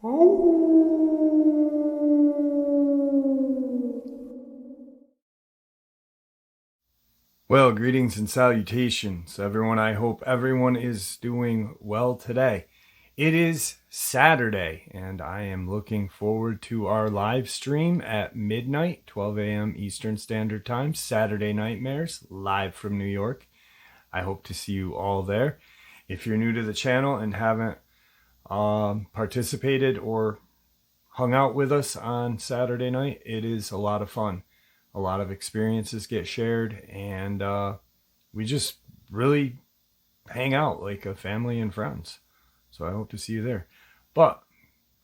Well, greetings and salutations, everyone. I hope everyone is doing well today. It is Saturday, and I am looking forward to our live stream at midnight, 12 a.m. Eastern Standard Time, Saturday Nightmares, live from New York. I hope to see you all there. If you're new to the channel and haven't participated or hung out with us on Saturday night, it is a lot of fun. A lot of experiences get shared, and we just really hang out like a family and friends. So I hope to see you there. But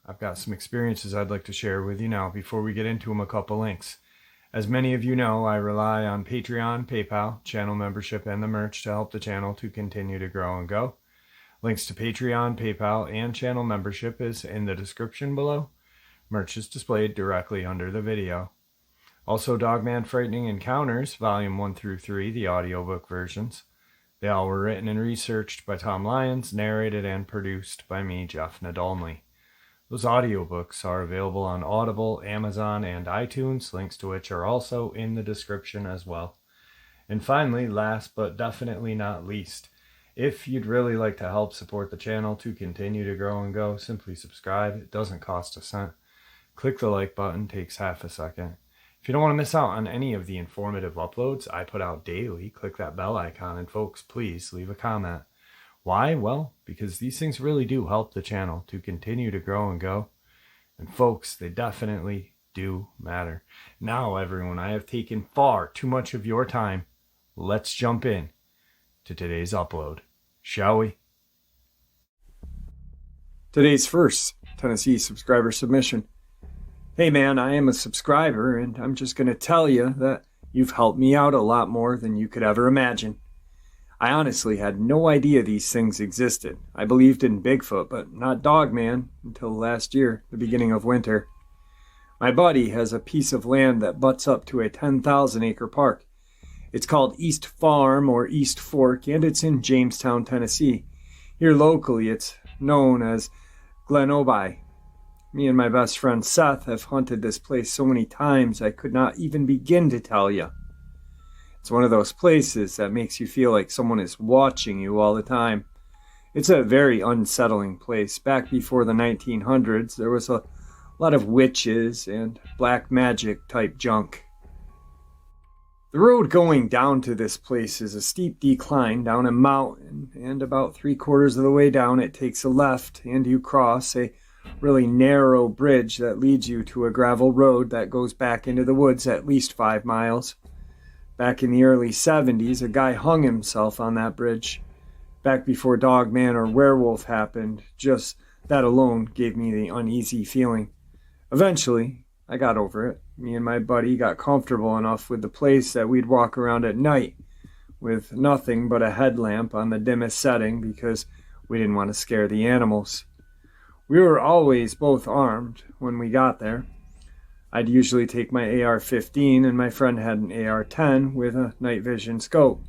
I've got some experiences I'd like to share with you now. Before we get into them, a couple links. As many of you know, I rely on Patreon, PayPal, channel membership, and the merch to help the channel to continue to grow and go. Links to Patreon, PayPal, and channel membership is in the description below. Merch is displayed directly under the video. Also, Dogman Frightening Encounters, Volume 1 through 3, the audiobook versions. They all were written and researched by Tom Lyons, narrated and produced by me, Jeff Nadolny. Those audiobooks are available on Audible, Amazon, and iTunes, links to which are also in the description as well. And finally, last but definitely not least, if you'd really like to help support the channel to continue to grow and go, simply subscribe. It doesn't cost a cent. Click the like button, takes half a second. If you don't want to miss out on any of the informative uploads I put out daily, click that bell icon, and folks, please leave a comment. Why? Well, because these things really do help the channel to continue to grow and go. And folks, they definitely do matter. Now, everyone, I have taken far too much of your time. Let's jump in to today's upload, shall we? Today's first Tennessee subscriber submission. Hey man, I am a subscriber, and I'm just going to tell you that you've helped me out a lot more than you could ever imagine. I honestly had no idea these things existed. I believed in Bigfoot, but not Dogman until last year, the beginning of winter. My buddy has a piece of land that butts up to a 10,000-acre park. It's called East Farm or East Fork, and it's in Jamestown, Tennessee. Here locally, it's known as L.B.L. Me and my best friend Seth have hunted this place so many times I could not even begin to tell you. It's one of those places that makes you feel like someone is watching you all the time. It's a very unsettling place. Back before the 1900s, there was a lot of witches and black magic type junk. The road going down to this place is a steep decline down a mountain, and about 3/4 of the way down it takes a left and you cross a really narrow bridge that leads you to a gravel road that goes back into the woods at least 5 miles. Back in the early 70s, a guy hung himself on that bridge. Back before Dogman or werewolf happened, just that alone gave me the uneasy feeling. Eventually, I got over it. Me and my buddy got comfortable enough with the place that we'd walk around at night with nothing but a headlamp on the dimmest setting because we didn't want to scare the animals. We were always both armed when we got there. I'd usually take my AR-15 and my friend had an AR-10 with a night vision scope.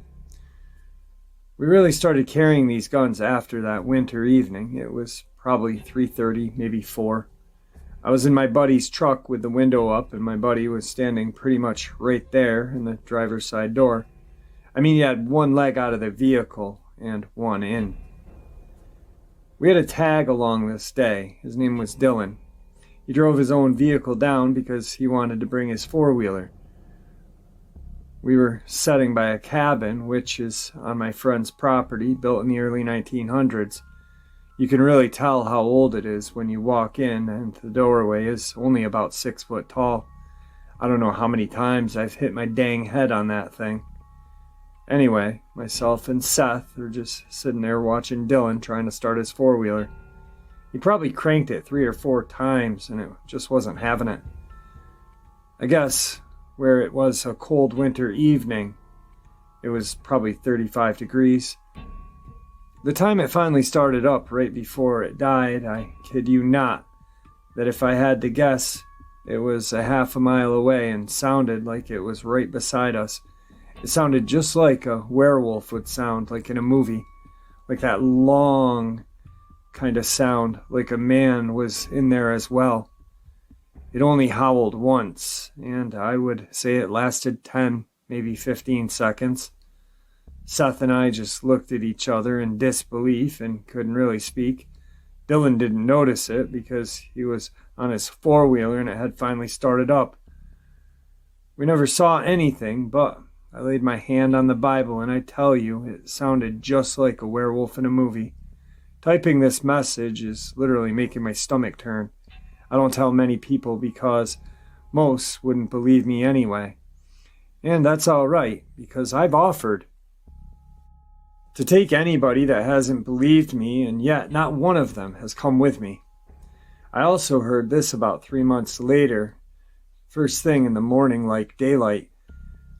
We really started carrying these guns after that winter evening. It was probably 3:30, maybe 4. I was in my buddy's truck with the window up, and my buddy was standing pretty much right there in the driver's side door. I mean, he had one leg out of the vehicle and one in. We had a tag along this day. His name was Dylan. He drove his own vehicle down because he wanted to bring his four-wheeler. We were sitting by a cabin, which is on my friend's property, built in the early 1900s. You can really tell how old it is when you walk in, and the doorway is only about 6 foot tall. I don't know how many times I've hit my dang head on that thing. Anyway, myself and Seth were just sitting there watching Dylan trying to start his four-wheeler. He probably cranked it 3 or 4 times, and it just wasn't having it. I guess where it was a cold winter evening, it was probably 35 degrees. The time it finally started up right before it died, I kid you not, that if I had to guess, it was a half a mile away and sounded like it was right beside us. It sounded just like a werewolf would sound, like in a movie. Like that long, kind of sound, like a man was in there as well. It only howled once, and I would say it lasted 10, maybe 15 seconds. Seth and I just looked at each other in disbelief and couldn't really speak. Dylan didn't notice it because he was on his four-wheeler and it had finally started up. We never saw anything, but I laid my hand on the Bible and I tell you, it sounded just like a werewolf in a movie. Typing this message is literally making my stomach turn. I don't tell many people because most wouldn't believe me anyway. And that's all right, because I've offered to take anybody that hasn't believed me, and yet not one of them has come with me. I also heard this about 3 months later, first thing in the morning like daylight.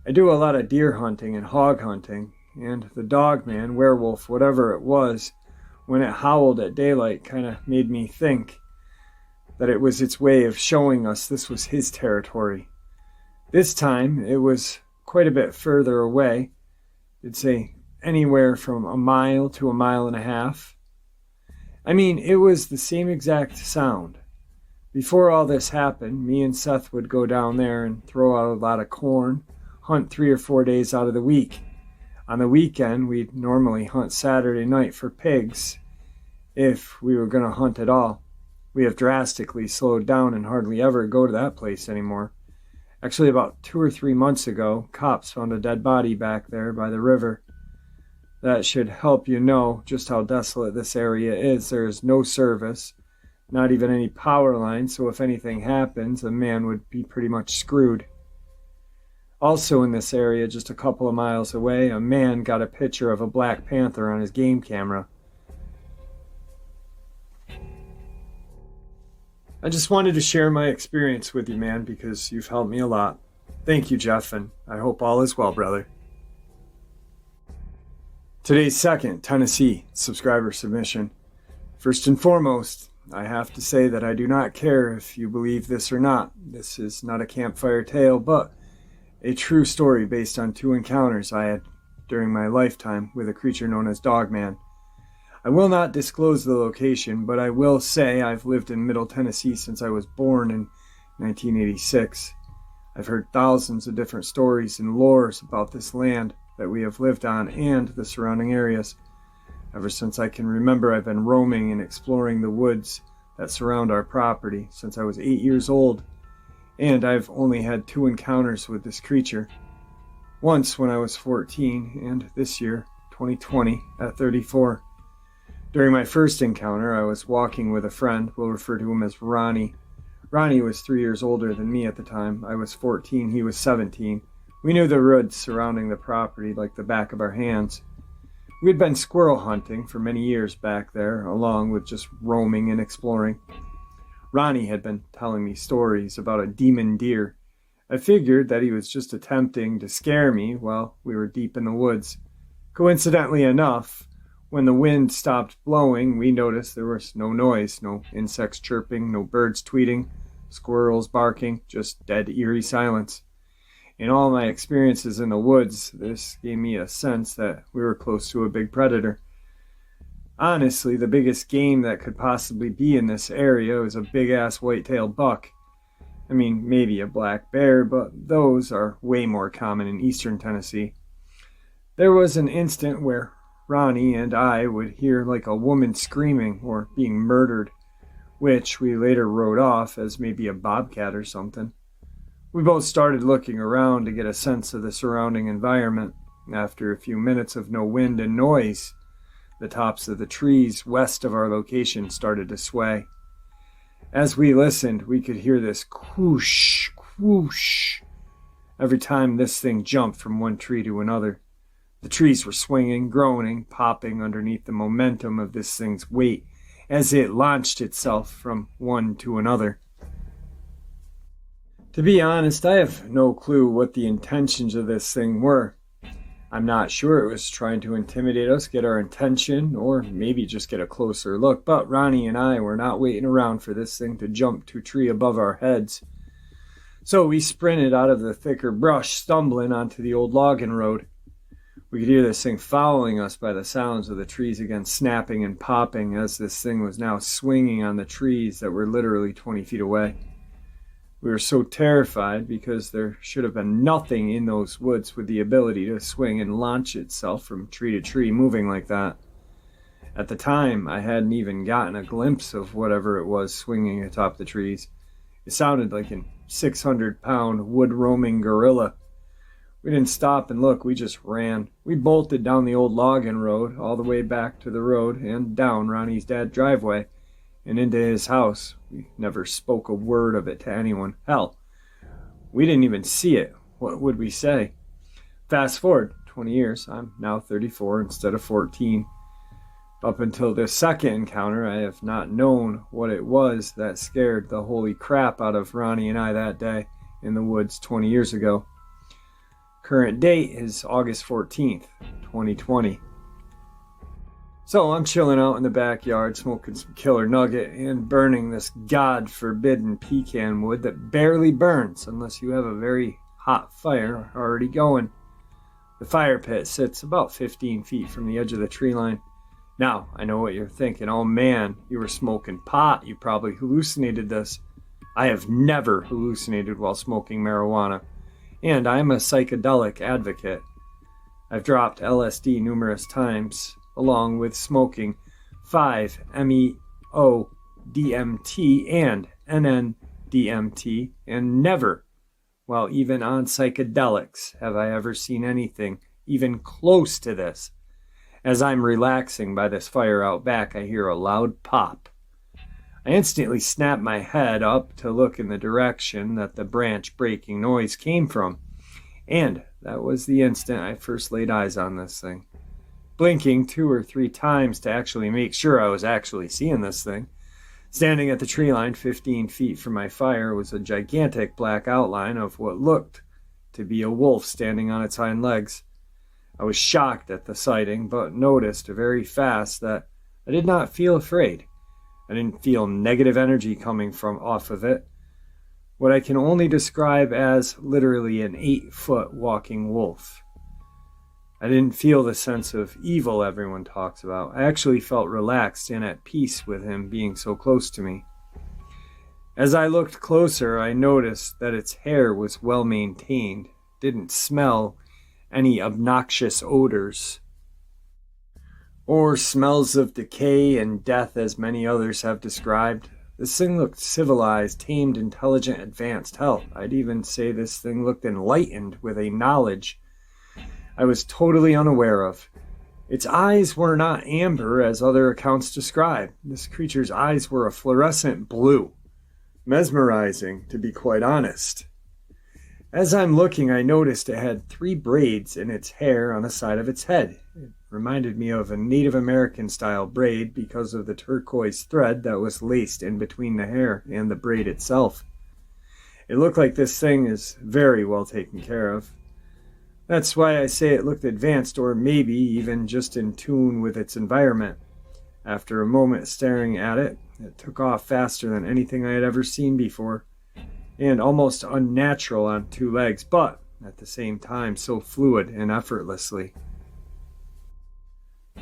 I do a lot of deer hunting and hog hunting, and the Dogman, werewolf, whatever it was, when it howled at daylight kind of made me think that it was its way of showing us this was his territory. This time it was quite a bit further away. It'd say anywhere from a mile to a mile and a half. I mean, it was the same exact sound. Before all this happened, me and Seth would go down there and throw out a lot of corn, hunt 3 or 4 days out of the week. On the weekend, we'd normally hunt Saturday night for pigs, if we were going to hunt at all. We have drastically slowed down and hardly ever go to that place anymore. Actually, about 2 or 3 months ago, cops found a dead body back there by the river. That should help you know just how desolate this area is. There is no service, not even any power line, so if anything happens, a man would be pretty much screwed. Also in this area, just a couple of miles away, a man got a picture of a black panther on his game camera. I just wanted to share my experience with you, man, because you've helped me a lot. Thank you, Jeff, and I hope all is well, brother. Today's second Tennessee subscriber submission. First and foremost, I have to say that I do not care if you believe this or not. This is not a campfire tale, but a true story based on 2 encounters I had during my lifetime with a creature known as Dogman. I will not disclose the location, but I will say I've lived in Middle Tennessee since I was born in 1986. I've heard thousands of different stories and lores about this land that we have lived on and the surrounding areas. Ever since I can remember, I've been roaming and exploring the woods that surround our property since I was 8 years old, and I've only had 2 encounters with this creature. Once when I was 14, and this year, 2020, at 34. During my first encounter, I was walking with a friend. We'll refer to him as Ronnie. Ronnie was 3 years older than me at the time. I was 14, he was 17. We knew the woods surrounding the property like the back of our hands. We had been squirrel hunting for many years back there, along with just roaming and exploring. Ronnie had been telling me stories about a demon deer. I figured that he was just attempting to scare me while we were deep in the woods. Coincidentally enough, when the wind stopped blowing, we noticed there was no noise, no insects chirping, no birds tweeting, squirrels barking, just dead eerie silence. In all my experiences in the woods, this gave me a sense that we were close to a big predator. Honestly, the biggest game that could possibly be in this area was a big-ass white-tailed buck. I mean, maybe a black bear, but those are way more common in eastern Tennessee. There was an instant where Ronnie and I would hear like a woman screaming or being murdered, which we later wrote off as maybe a bobcat or something. We both started looking around to get a sense of the surrounding environment. After a few minutes of no wind and noise, the tops of the trees west of our location started to sway. As we listened, we could hear this whoosh, whoosh, every time this thing jumped from one tree to another. The trees were swinging, groaning, popping underneath the momentum of this thing's weight as it launched itself from one to another. To be honest, I have no clue what the intentions of this thing were. I'm not sure it was trying to intimidate us, get our attention, or maybe just get a closer look, but Ronnie and I were not waiting around for this thing to jump to a tree above our heads. So we sprinted out of the thicker brush, stumbling onto the old logging road. We could hear this thing following us by the sounds of the trees again snapping and popping as this thing was now swinging on the trees that were literally 20 feet away. We were so terrified because there should have been nothing in those woods with the ability to swing and launch itself from tree to tree moving like that. At the time, I hadn't even gotten a glimpse of whatever it was swinging atop the trees. It sounded like a 600-pound wood-roaming gorilla. We didn't stop and look, we just ran. We bolted down the old logging road all the way back to the road and down Ronnie's dad's driveway and into his house. We never spoke a word of it to anyone. Hell, we didn't even see it. What would we say? Fast forward 20 years. I'm now 34 instead of 14. Up until this second encounter, I have not known what it was that scared the holy crap out of Ronnie and I that day in the woods 20 years ago. Current date is August 14th, 2020. So I'm chilling out in the backyard, smoking some killer nugget and burning this God-forbidden pecan wood that barely burns unless you have a very hot fire already going. The fire pit sits about 15 feet from the edge of the tree line. Now, I know what you're thinking. Oh man, you were smoking pot. You probably hallucinated this. I have never hallucinated while smoking marijuana. And I'm a psychedelic advocate. I've dropped LSD numerous times, along with smoking 5-MeO-DMT and NN-DMT, and never, while even on psychedelics, have I ever seen anything even close to this. As I'm relaxing by this fire out back, I hear a loud pop. I instantly snap my head up to look in the direction that the branch breaking noise came from, and that was the instant I first laid eyes on this thing. Blinking 2 or 3 times to actually make sure I was actually seeing this thing. Standing at the tree line 15 feet from my fire was a gigantic black outline of what looked to be a wolf standing on its hind legs. I was shocked at the sighting, but noticed very fast that I did not feel afraid. I didn't feel negative energy coming from off of it. What I can only describe as literally an 8-foot walking wolf. I didn't feel the sense of evil everyone talks about. I actually felt relaxed and at peace with him being so close to me. As I looked closer, I noticed that its hair was well maintained, didn't smell any obnoxious odors, or smells of decay and death as many others have described. This thing looked civilized, tamed, intelligent, advanced. Hell, I'd even say this thing looked enlightened with a knowledge I was totally unaware of. Its eyes were not amber as other accounts describe. This creature's eyes were a fluorescent blue. Mesmerizing, to be quite honest. As I'm looking, I noticed it had 3 braids in its hair on the side of its head. It reminded me of a Native American style braid because of the turquoise thread that was laced in between the hair and the braid itself. It looked like this thing is very well taken care of. That's why I say it looked advanced, or maybe even just in tune with its environment. After a moment staring at it, it took off faster than anything I had ever seen before, and almost unnatural on 2 legs, but at the same time so fluid and effortlessly.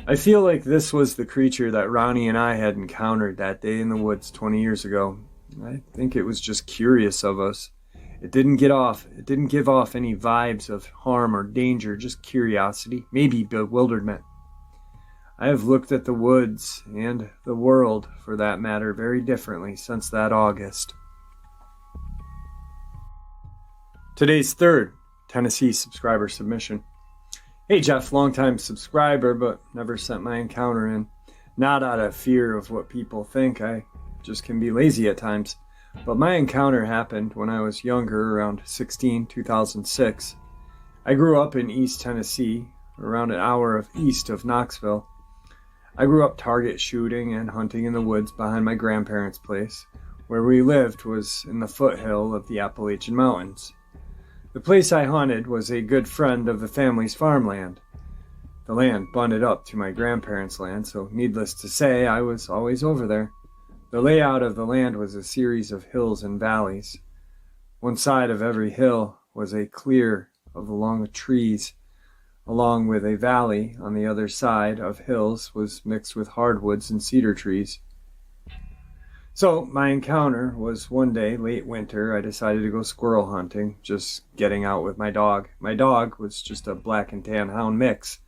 I feel like this was the creature that Ronnie and I had encountered that day in the woods 20 years ago. I think it was just curious of us. It didn't give off any vibes of harm or danger, just curiosity, maybe bewilderment. I have looked at the woods, and the world, for that matter, very differently since that August. Today's third Tennessee subscriber submission. Hey Jeff, longtime subscriber, but never sent my encounter in. Not out of fear of what people think, I just can be lazy at times. But my encounter happened when I was younger, around 2006. I grew up in East Tennessee, around an hour east of Knoxville. I grew up target shooting and hunting in the woods behind my grandparents' place. Where we lived was in the foothill of the Appalachian Mountains. The place I hunted was a good friend of the family's farmland. The land butted up to my grandparents' land, so needless to say, I was always over there. The layout of the land was a series of hills and valleys. One side of every hill was a clear of long trees. along with a valley on the other side of hills was mixed with hardwoods and cedar trees. So my encounter was one day late winter. I decided to go squirrel hunting, just getting out with my dog. My dog was just a black and tan hound mix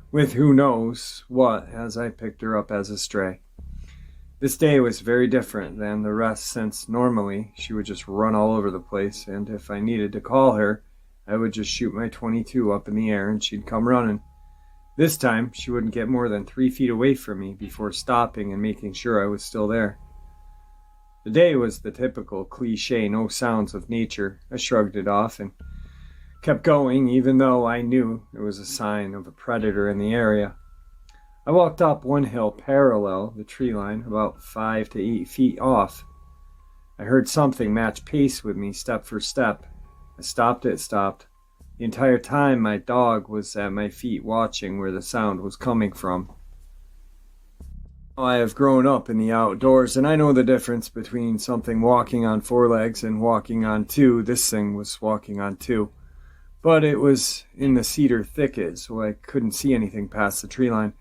with who knows what, as I picked her up as a stray. This day was very different than the rest, since normally she would just run all over the place, and if I needed to call her, I would just shoot my .22 up in the air and she'd come running. This time, she wouldn't get more than 3 feet away from me before stopping and making sure I was still there. The day was the typical cliche no sounds of nature. I shrugged it off and kept going, even though I knew it was a sign of a predator in the area. I walked up one hill parallel the tree line, about 5 to 8 feet off. I heard something match pace with me step for step. I stopped, it stopped. The entire time my dog was at my feet watching where the sound was coming from. I have grown up in the outdoors, and I know the difference between something walking on 4 legs and walking on 2. This thing was walking on 2. But it was in the cedar thicket, so I couldn't see anything past the tree line.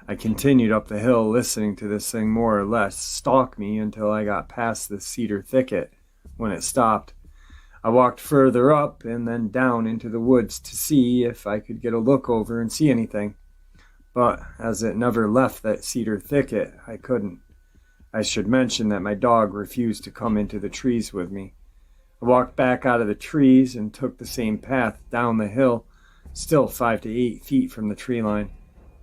I continued up the hill, listening to this thing more or less stalk me until I got past the cedar thicket. When it stopped, I walked further up and then down into the woods to see if I could get a look over and see anything. But as it never left that cedar thicket, I couldn't. I should mention that my dog refused to come into the trees with me. I walked back out of the trees and took the same path down the hill, still 5 to 8 feet from the tree line.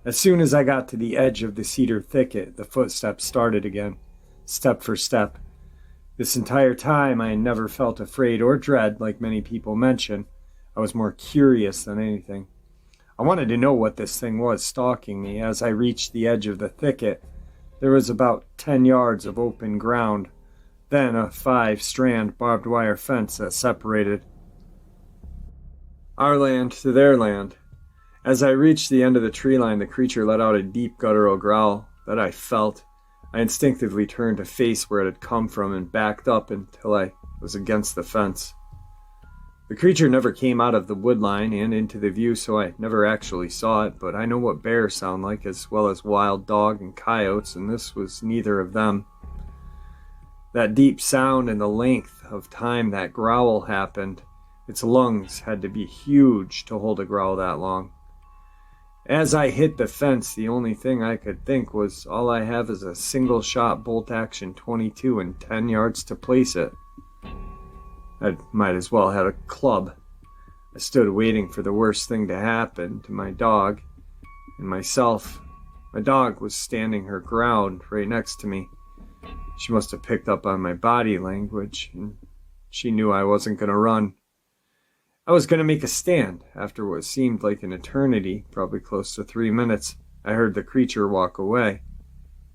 As soon as I got to the edge of the cedar thicket, the footsteps started again, step for step. This entire time, I never felt afraid or dread like many people mention. I was more curious than anything. I wanted to know what this thing was stalking me. As I reached the edge of the thicket, there was about 10 yards of open ground, then a 5-strand barbed wire fence that separated our land to their land. As I reached the end of the tree line, the creature let out a deep guttural growl that I felt. I instinctively turned to face where it had come from and backed up until I was against the fence. The creature never came out of the wood line and into the view, so I never actually saw it, but I know what bears sound like as well as wild dog and coyotes, and this was neither of them. That deep sound and the length of time that growl happened, its lungs had to be huge to hold a growl that long. As I hit the fence, the only thing I could think was, all I have is a single-shot bolt-action .22 and 10 yards to place it. I might as well have a club. I stood waiting for the worst thing to happen to my dog and myself. My dog was standing her ground right next to me. She must have picked up on my body language, and she knew I wasn't going to run. I was going to make a stand. After what seemed like an eternity, probably close to 3 minutes, I heard the creature walk away.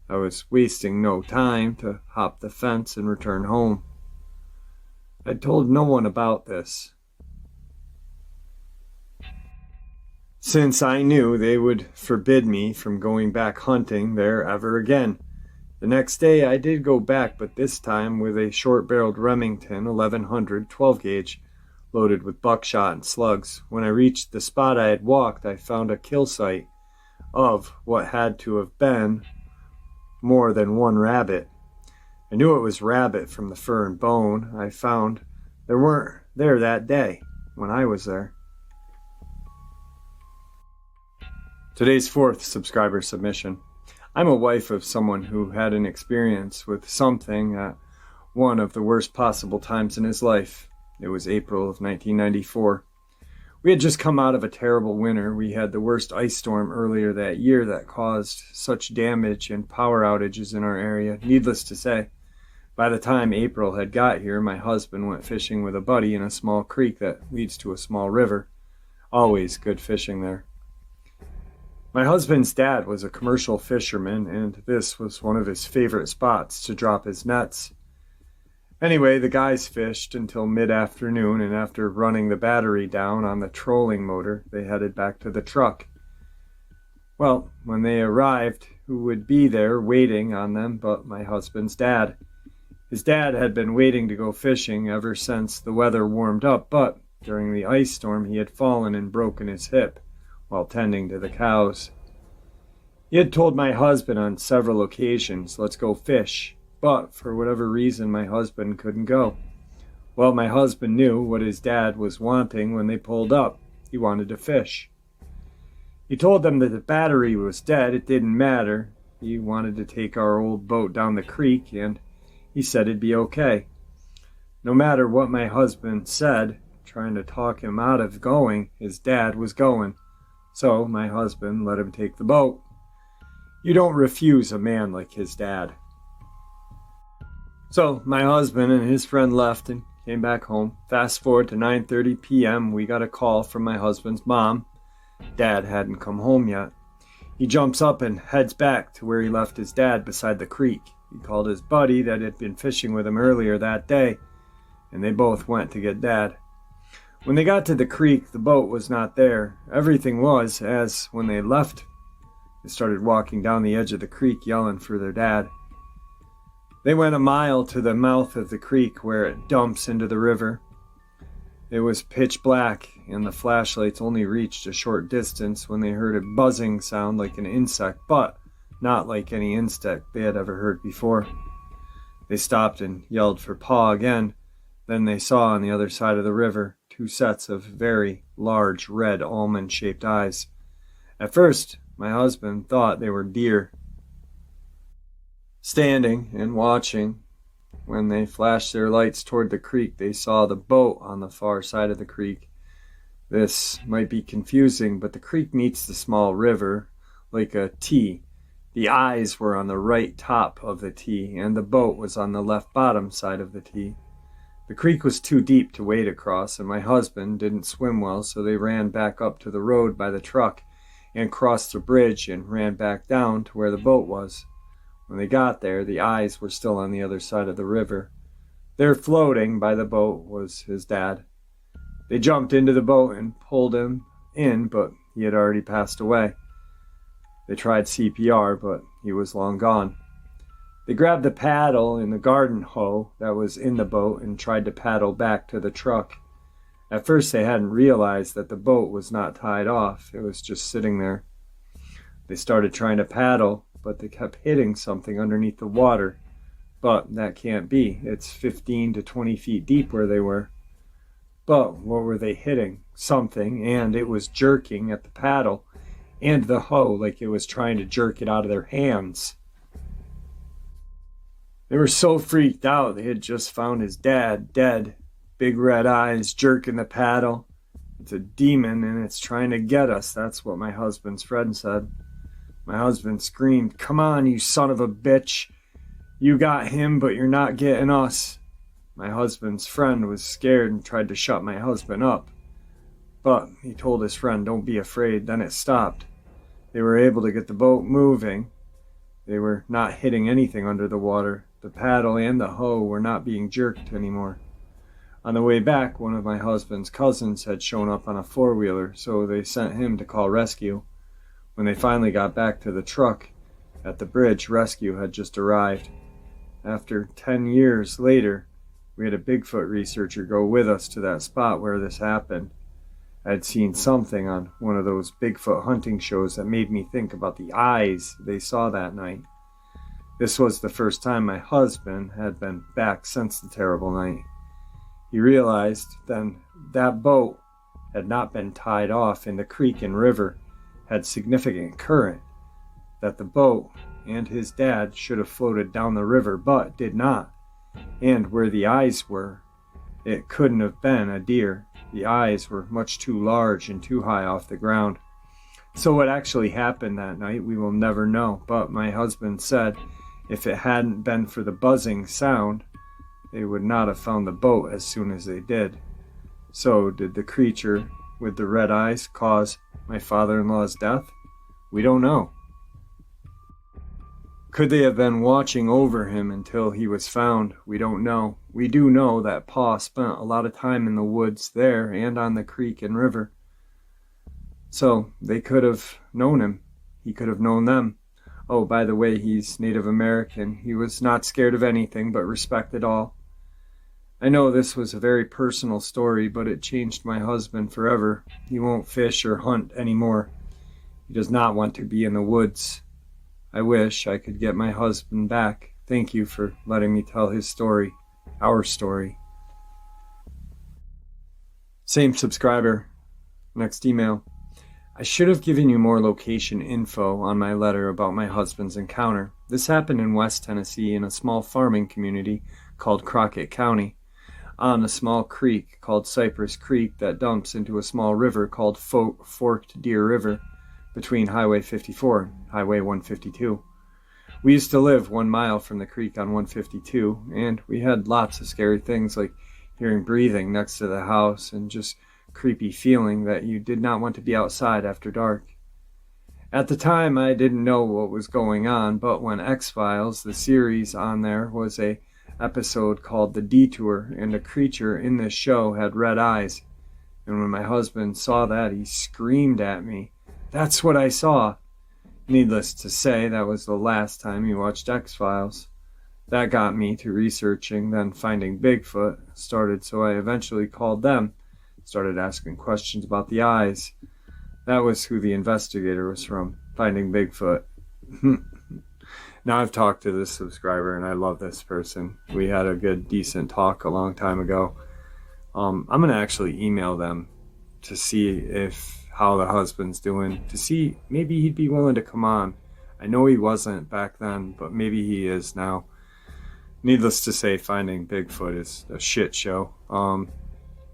I was wasting no time to hop the fence and return home. I told no one about this, since I knew they would forbid me from going back hunting there ever again. The next day I did go back, but this time with a short-barreled Remington 1100 12-gauge, loaded with buckshot and slugs. When I reached the spot I had walked, I found a kill site of what had to have been more than one rabbit. I knew it was rabbit from the fur and bone I found. There weren't there that day when I was there. Today's 4th subscriber submission. I'm a wife of someone who had an experience with something at one of the worst possible times in his life. It was April of 1994. We had just come out of a terrible winter. We had the worst ice storm earlier that year that caused such damage and power outages in our area. Needless to say, by the time April had got here, my husband went fishing with a buddy in a small creek that leads to a small river. Always good fishing there. My husband's dad was a commercial fisherman, and this was one of his favorite spots to drop his nets. Anyway, the guys fished until mid-afternoon, and after running the battery down on the trolling motor, they headed back to the truck. Well, when they arrived, who would be there waiting on them but my husband's dad? His dad had been waiting to go fishing ever since the weather warmed up, but during the ice storm he had fallen and broken his hip while tending to the cows. He had told my husband on several occasions, "Let's go fish," but for whatever reason my husband couldn't go. Well, my husband knew what his dad was wanting when they pulled up. He wanted to fish. He told them that the battery was dead. It didn't matter. He wanted to take our old boat down the creek, and he said it'd be okay. No matter what my husband said, trying to talk him out of going, his dad was going. So my husband let him take the boat. You don't refuse a man like his dad. So my husband and his friend left and came back home. Fast forward to 9:30 p.m., we got a call from my husband's mom. Dad hadn't come home yet. He jumps up and heads back to where he left his dad beside the creek. He called his buddy that had been fishing with him earlier that day, and they both went to get Dad. When they got to the creek, the boat was not there. Everything was as when they left. They started walking down the edge of the creek yelling for their dad. They went a mile to the mouth of the creek where it dumps into the river. It was pitch black, and the flashlights only reached a short distance when they heard a buzzing sound like an insect, but not like any insect they had ever heard before. They stopped and yelled for Pa again. Then they saw on the other side of the river 2 sets of very large red almond-shaped eyes. At first, my husband thought they were deer. Standing and watching, when they flashed their lights toward the creek, they saw the boat on the far side of the creek. This might be confusing, but the creek meets the small river like a T. The eyes were on the right top of the T, and the boat was on the left bottom side of the T. The creek was too deep to wade across, and my husband didn't swim well, so they ran back up to the road by the truck and crossed the bridge and ran back down to where the boat was. When they got there, the eyes were still on the other side of the river. There floating by the boat was his dad. They jumped into the boat and pulled him in, but he had already passed away. They tried CPR, but he was long gone. They grabbed the paddle and the garden hoe that was in the boat and tried to paddle back to the truck. At first they hadn't realized that the boat was not tied off. It was just sitting there. They started trying to paddle, but they kept hitting something underneath the water. But that can't be. It's 15 to 20 feet deep where they were. But what were they hitting? Something, and it was jerking at the paddle and the hoe like it was trying to jerk it out of their hands. They were so freaked out. They had just found his dad dead. Big red eyes, jerking the paddle. It's a demon and it's trying to get us. That's what my husband's friend said. My husband screamed, "Come on, you son of a bitch. You got him, but you're not getting us." My husband's friend was scared and tried to shut my husband up. But he told his friend, "Don't be afraid." Then it stopped. They were able to get the boat moving. They were not hitting anything under the water. The paddle and the hoe were not being jerked anymore. On the way back, one of my husband's cousins had shown up on a four-wheeler, so they sent him to call rescue. When they finally got back to the truck at the bridge, rescue had just arrived. After 10 years later, we had a Bigfoot researcher go with us to that spot where this happened. I had seen something on one of those Bigfoot hunting shows that made me think about the eyes they saw that night. This was the first time my husband had been back since the terrible night. He realized then that boat had not been tied off in the creek and river, had significant current, that the boat and his dad should have floated down the river but did not. And where the eyes were, it couldn't have been a deer. The eyes were much too large and too high off the ground. So what actually happened that night, we will never know. But my husband said if it hadn't been for the buzzing sound, they would not have found the boat as soon as they did. So did the creature with the red eyes cause my father-in-law's death? We don't know. Could they have been watching over him until he was found? We don't know. We do know that Pa spent a lot of time in the woods there and on the creek and river. So they could have known him. He could have known them. Oh, by the way, he's Native American. He was not scared of anything but respected all. I know this was a very personal story, but it changed my husband forever. He won't fish or hunt anymore. He does not want to be in the woods. I wish I could get my husband back. Thank you for letting me tell his story, our story. Same subscriber. Next email. I should have given you more location info on my letter about my husband's encounter. This happened in West Tennessee in a small farming community called Crockett County, on a small creek called Cypress Creek that dumps into a small river called Forked Deer River between Highway 54 and Highway 152. We used to live 1 mile from the creek on 152, and we had lots of scary things like hearing breathing next to the house and just creepy feeling that you did not want to be outside after dark. At the time, I didn't know what was going on, but when X-Files, the series on there, was a episode called The Detour, and a creature in this show had red eyes. And when my husband saw that, he screamed at me, "That's what I saw!" Needless to say, that was the last time he watched X-Files. That got me to researching, then Finding Bigfoot started, so I eventually called them, started asking questions about the eyes. That was who the investigator was from, Finding Bigfoot. Now I've talked to this subscriber and I love this person. We had a good, decent talk a long time ago. I'm going to actually email them to see how the husband's doing, to see maybe he'd be willing to come on. I know he wasn't back then, but maybe he is now. Needless to say, Finding Bigfoot is a shit show.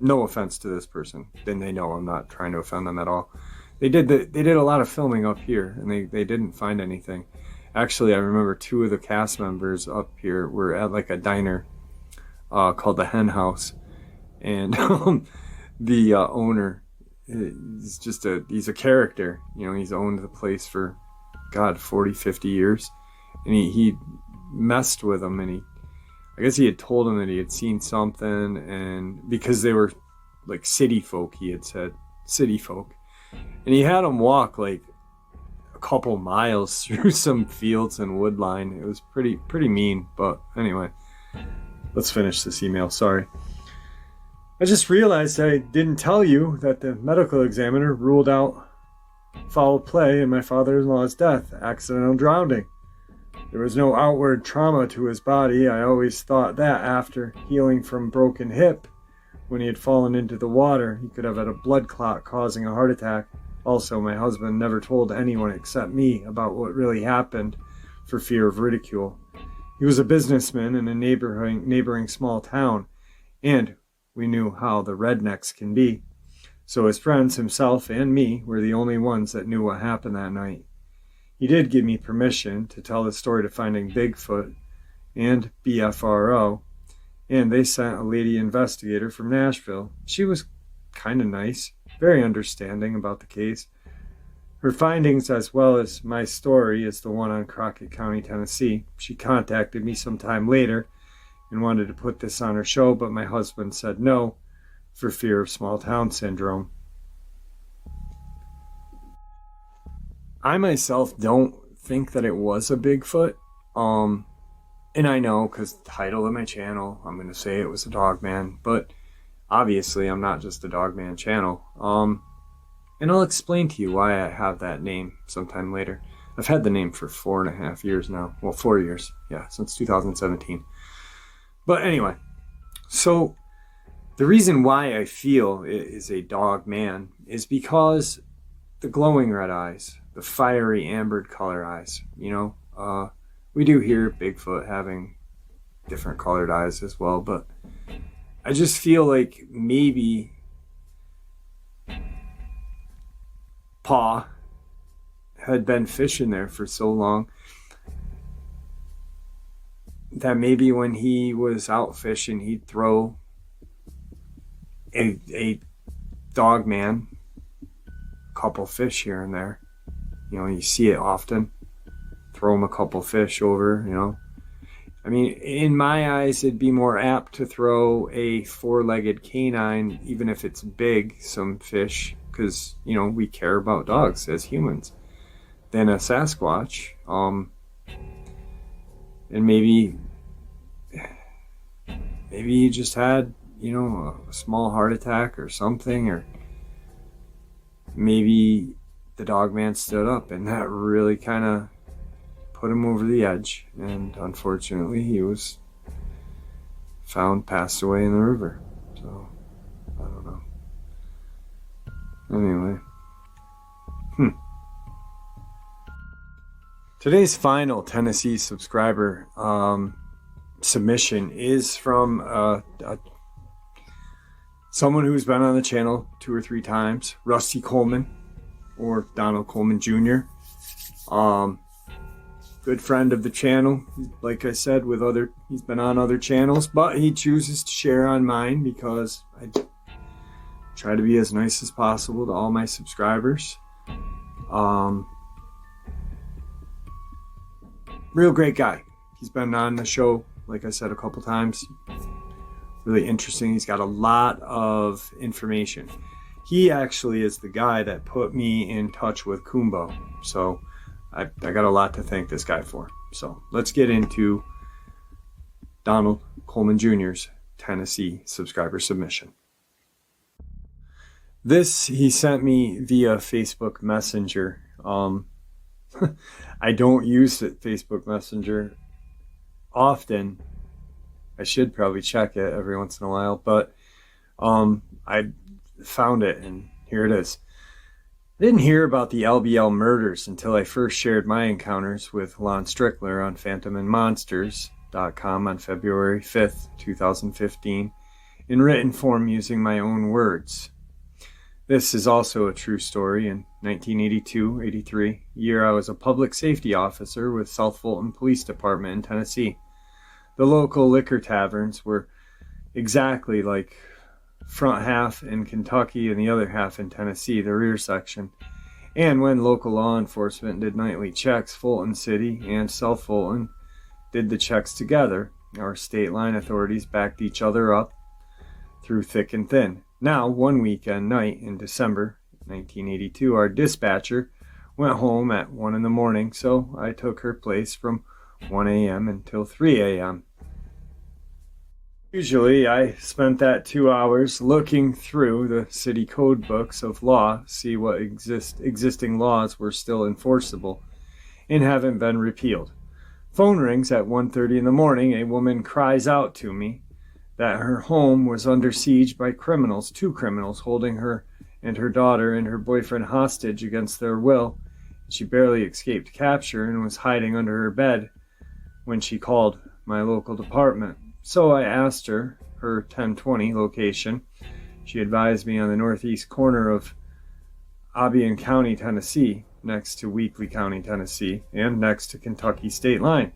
No offense to this person. Then they know I'm not trying to offend them at all. They did a lot of filming up here, and they didn't find anything. Actually, I remember 2 of the cast members up here were at like a diner called the Hen House, and the owner he's a character. You know, he's owned the place for 40, 50 years, and he messed with them, and I guess he had told him that he had seen something, and because they were like city folk, he had said city folk, and he had them walk like a couple miles through some fields and wood line. It was pretty mean, but anyway, let's finish this email. Sorry. I just realized I didn't tell you that the medical examiner ruled out foul play in my father-in-law's death, accidental drowning. There was no outward trauma to his body. I always thought that after healing from broken hip, when he had fallen into the water, he could have had a blood clot causing a heart attack. Also, my husband never told anyone except me about what really happened for fear of ridicule. He was a businessman in a neighboring small town, and we knew how the rednecks can be. So his friends, himself, and me were the only ones that knew what happened that night. He did give me permission to tell the story to Finding Bigfoot and BFRO, and they sent a lady investigator from Nashville. She was kind of nice, very understanding about the case. Her findings, as well as my story, is the one on Crockett County, Tennessee. She contacted me sometime later and wanted to put this on her show, but my husband said no for fear of small town syndrome. I myself don't think that it was a Bigfoot. And I know because the title of my channel, I'm going to say it was a Dogman, but obviously I'm not just a Dogman channel. And I'll explain to you why I have that name sometime later. I've had the name for 4.5 years now. Well, 4 years. Yeah, since 2017. But anyway, so the reason why I feel it is a Dogman is because the glowing red eyes, the fiery ambered color eyes, we do hear Bigfoot having different colored eyes as well, but I just feel like maybe Pa had been fishing there for so long that maybe when he was out fishing, he'd throw a Dogman, a couple fish here and there. You see it often. Throw him a couple fish over, I mean, in my eyes, it'd be more apt to throw a 4-legged canine, even if it's big, some fish, because, we care about dogs as humans, than a Sasquatch. And maybe maybe he just had, a small heart attack or something, or maybe the Dogman stood up, and that really kind of put him over the edge. And unfortunately, he was found passed away in the river. So, I don't know. Anyway. Today's final Tennessee subscriber submission is from someone who's been on the channel 2 or 3 times, Rusty Coleman, or Donald Coleman Jr. Good friend of the channel. Like I said, he's been on other channels, but he chooses to share on mine because I try to be as nice as possible to all my subscribers. Real great guy. He's been on the show, like I said, a couple times. Really interesting. He's got a lot of information. He actually is the guy that put me in touch with Kumbo. So I got a lot to thank this guy for. So let's get into Donald Coleman Jr.'s Tennessee subscriber submission. This he sent me via Facebook Messenger. I don't use it, Facebook Messenger often. I should probably check it every once in a while, but I found it, and here it is. I didn't hear about the L.B.L. murders until I first shared my encounters with Lon Strickler on phantomandmonsters.com on February 5th, 2015, in written form using my own words. This is also a true story. In 1982-83, year I was a public safety officer with South Fulton Police Department in Tennessee. The local liquor taverns were exactly like front half in Kentucky and the other half in Tennessee, the rear section. And when local law enforcement did nightly checks, Fulton City and South Fulton did the checks together. Our state line authorities backed each other up through thick and thin. Now, one weekend night in December 1982, our dispatcher went home at 1 in the morning, so I took her place from 1 a.m. until 3 a.m. Usually, I spent that 2 hours looking through the city code books of law, see what existing laws were still enforceable and haven't been repealed. Phone rings at 1:30 in the morning. A woman cries out to me that her home was under siege by criminals, 2 criminals holding her and her daughter and her boyfriend hostage against their will. She barely escaped capture and was hiding under her bed when she called my local department. So I asked her 1020 location. She advised me on the northeast corner of Albion County, Tennessee, next to Weakley County, Tennessee, and next to Kentucky state line.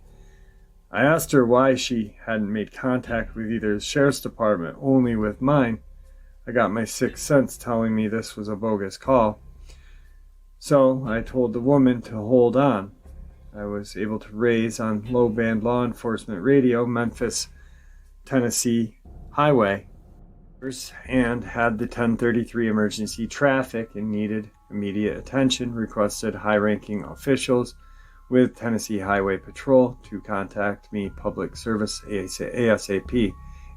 I asked her why she hadn't made contact with either the sheriff's department, only with mine. I got my 6th sense telling me this was a bogus call. So I told the woman to hold on. I was able to raise on low-band law enforcement radio Memphis, Tennessee highway and had the 1033 emergency traffic and needed immediate attention, requested high-ranking officials with Tennessee Highway Patrol to contact me public service ASAP,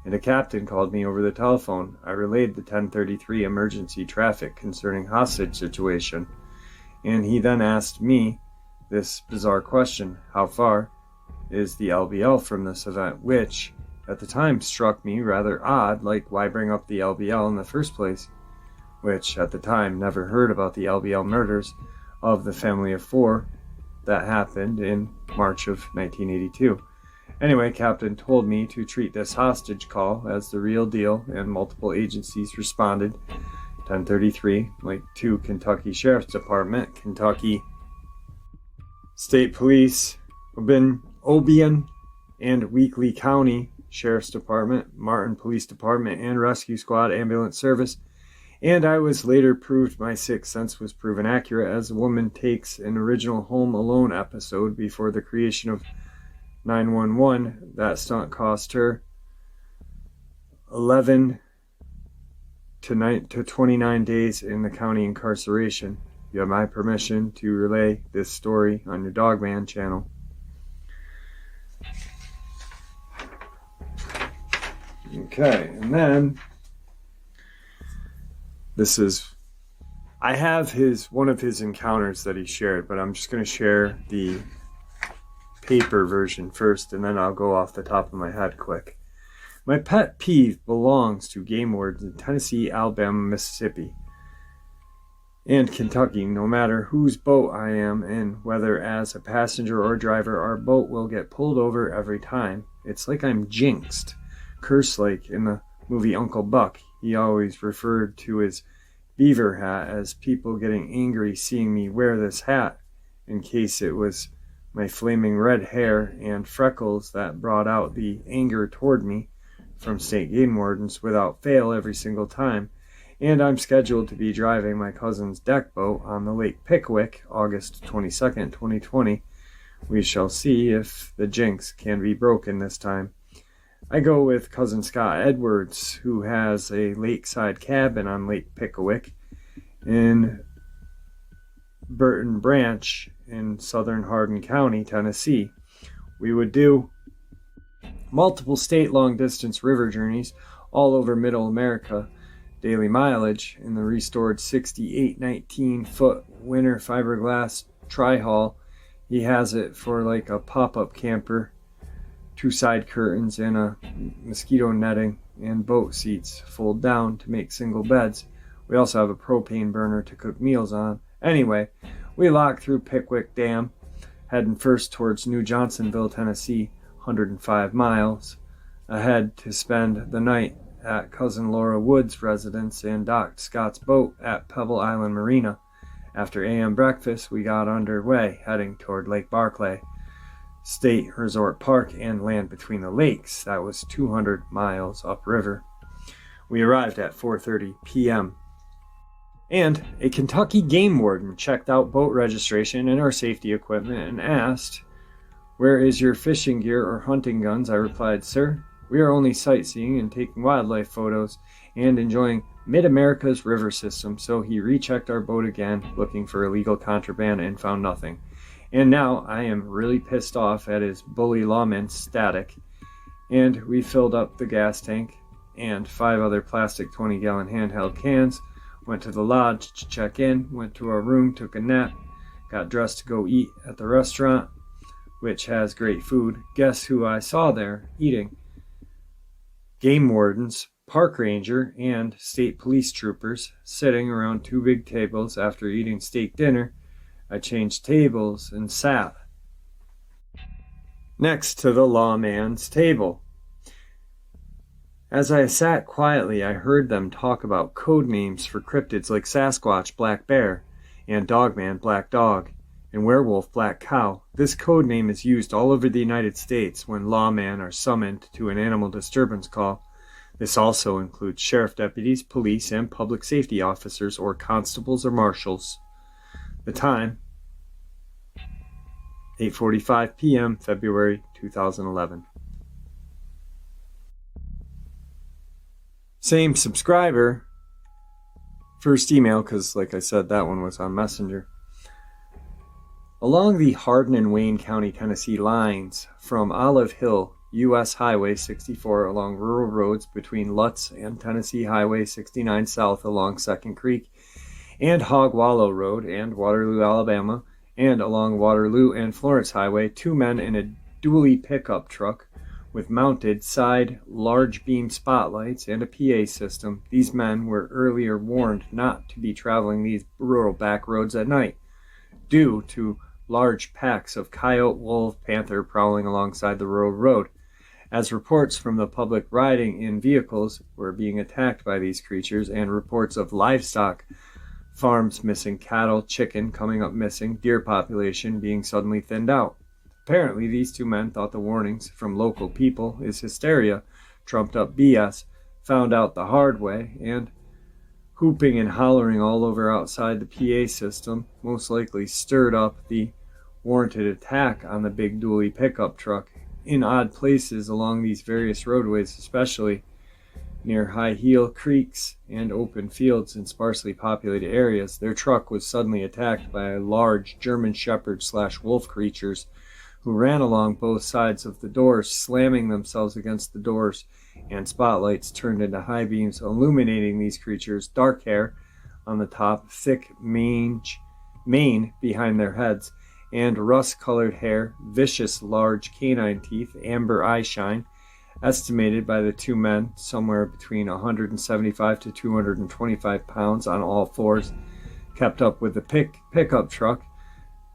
and a captain called me over the telephone. I relayed the 1033 emergency traffic concerning hostage situation, and he then asked me this bizarre question: how far is the L.B.L. from this event? Which, at the time, struck me rather odd, like why bring up the L.B.L. in the first place? Which, at the time, never heard about the L.B.L. murders of the family of 4 that happened in March of 1982. Anyway, Captain told me to treat this hostage call as the real deal, and multiple agencies responded. 1033, like 2 Kentucky Sheriff's Department, Kentucky State Police, Obion and Weakley County Sheriff's Department, Martin Police Department, and Rescue Squad Ambulance Service. And I was later proved my 6th sense was proven accurate, as a woman takes an original Home Alone episode before the creation of 911. That stunt cost her 11 to 29 days in the county incarceration. You have my permission to relay this story on your Dogman channel. Okay, and then I have one of his encounters that he shared, but I'm just going to share the paper version first, and then I'll go off the top of my head quick. My pet peeve belongs to game wardens in Tennessee, Alabama, Mississippi, and Kentucky. No matter whose boat I am in, whether as a passenger or driver, our boat will get pulled over every time. It's like I'm jinxed. Cursed like in the movie Uncle Buck. He always referred to his beaver hat as people getting angry seeing me wear this hat, in case it was my flaming red hair and freckles that brought out the anger toward me from state game wardens without fail every single time. And I'm scheduled to be driving my cousin's deck boat on the Lake Pickwick, August 22nd, 2020. We shall see if the jinx can be broken this time. I go with cousin Scott Edwards, who has a lakeside cabin on Lake Pickwick in Burton Branch in southern Hardin County, Tennessee. We would do multiple state long-distance river journeys all over Middle America, daily mileage in the restored 68-19-foot winter fiberglass tri-hull. He has it for like a pop-up camper, 2 side curtains and a mosquito netting, and boat seats fold down to make single beds. We also have a propane burner to cook meals on. Anyway, we lock through Pickwick Dam, heading first towards New Johnsonville, Tennessee, 105 miles ahead to spend the night at cousin Laura Wood's residence and docked Scott's boat at Pebble Island Marina. After AM breakfast, we got underway, heading toward Lake Barclay State Resort Park and land between the lakes. That was 200 miles upriver. We arrived at 4:30 p.m. And a Kentucky game warden checked out boat registration and our safety equipment and asked, "Where is your fishing gear or hunting guns?" I replied, "Sir, we are only sightseeing and taking wildlife photos and enjoying Mid-America's river system." So he rechecked our boat again, looking for illegal contraband, and found nothing. And now I am really pissed off at his bully lawman static. And we filled up the gas tank and 5 other plastic 20-gallon handheld cans, went to the lodge to check in, went to our room, took a nap, got dressed to go eat at the restaurant, which has great food. Guess who I saw there eating? Game wardens, park ranger, and state police troopers sitting around 2 big tables after eating steak dinner. I changed tables and sat next to the lawman's table. As I sat quietly, I heard them talk about code names for cryptids like Sasquatch, Black Bear, and Dogman, Black Dog, and Werewolf, Black Cow. This code name is used all over the United States when lawmen are summoned to an animal disturbance call. This also includes sheriff deputies, police, and public safety officers or constables or marshals. The time, 8:45 p.m., February 2011. Same subscriber. First email, because like I said, that one was on Messenger. Along the Hardin and Wayne County, Tennessee lines from Olive Hill, U.S. Highway 64 along rural roads between Lutz and Tennessee Highway 69 south along Second Creek and Hog Wallow Road and Waterloo, Alabama, and along Waterloo and Florence Highway, 2 men in a dually pickup truck with mounted side large beam spotlights and a PA system. These men were earlier warned not to be traveling these rural back roads at night due to large packs of coyote, wolf, panther prowling alongside the rural road, as reports from the public riding in vehicles were being attacked by these creatures, and reports of livestock farms missing cattle, chicken coming up missing, deer population being suddenly thinned out. Apparently, these 2 men thought the warnings from local people is hysteria, trumped up BS, found out the hard way, and hooping and hollering all over outside the PA system most likely stirred up the warranted attack on the big dually pickup truck in odd places along these various roadways, especially near high-heel creeks and open fields in sparsely populated areas. Their truck was suddenly attacked by large German Shepherd/wolf creatures who ran along both sides of the doors, slamming themselves against the doors and spotlights turned into high beams illuminating these creatures, dark hair on the top, thick mane behind their heads, and rust-colored hair, vicious large canine teeth, amber eye shine, estimated by the two men somewhere between 175 to 225 pounds on all fours, kept up with the pickup truck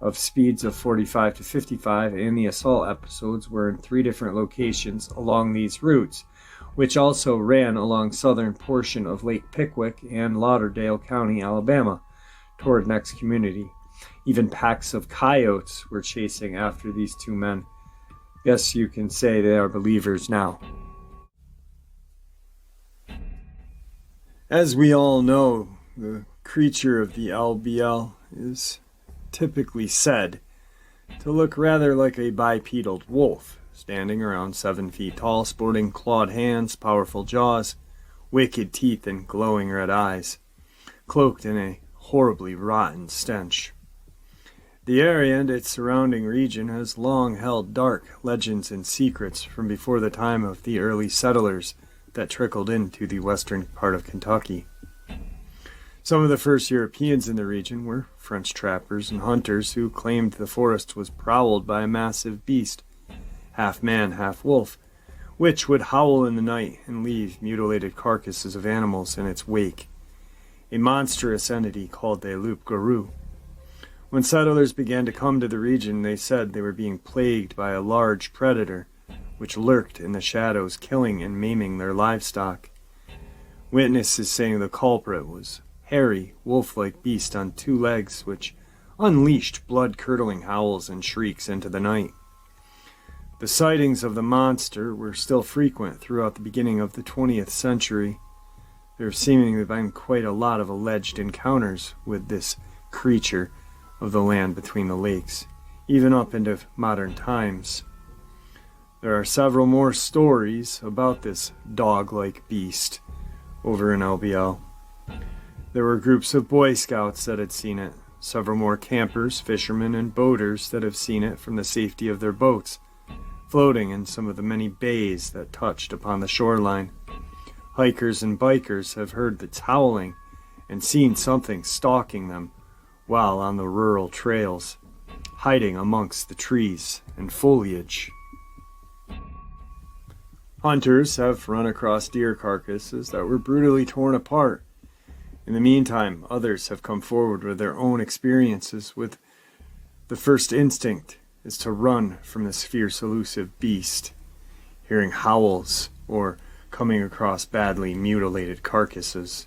of speeds of 45 to 55, and the assault episodes were in 3 different locations along these routes, which also ran along southern portion of Lake Pickwick and Lauderdale County, Alabama, toward next community. Even packs of coyotes were chasing after these two men. Yes, you can say they are believers now. As we all know, the creature of the L.B.L. is typically said to look rather like a bipedal wolf, standing around 7 feet tall, sporting clawed hands, powerful jaws, wicked teeth, and glowing red eyes, cloaked in a horribly rotten stench. The area and its surrounding region has long held dark legends and secrets from before the time of the early settlers that trickled into the western part of Kentucky. Some of the first Europeans in the region were French trappers and hunters who claimed the forest was prowled by a massive beast, half man, half wolf, which would howl in the night and leave mutilated carcasses of animals in its wake, a monstrous entity called the L.B.L. When settlers began to come to the region, they said they were being plagued by a large predator, which lurked in the shadows, killing and maiming their livestock. Witnesses saying the culprit was hairy, wolf-like beast on 2 legs, which unleashed blood-curdling howls and shrieks into the night. The sightings of the monster were still frequent throughout the beginning of the 20th century. There have seemingly been quite a lot of alleged encounters with this creature of the land between the lakes, even up into modern times. There are several more stories about this dog-like beast over in L.B.L. There were groups of Boy Scouts that had seen it, several more campers, fishermen, and boaters that have seen it from the safety of their boats, floating in some of the many bays that touched upon the shoreline. Hikers and bikers have heard its howling and seen something stalking them while on the rural trails, hiding amongst the trees and foliage. Hunters have run across deer carcasses that were brutally torn apart. In the meantime, others have come forward with their own experiences with the first instinct is to run from this fierce, elusive beast, hearing howls or coming across badly mutilated carcasses.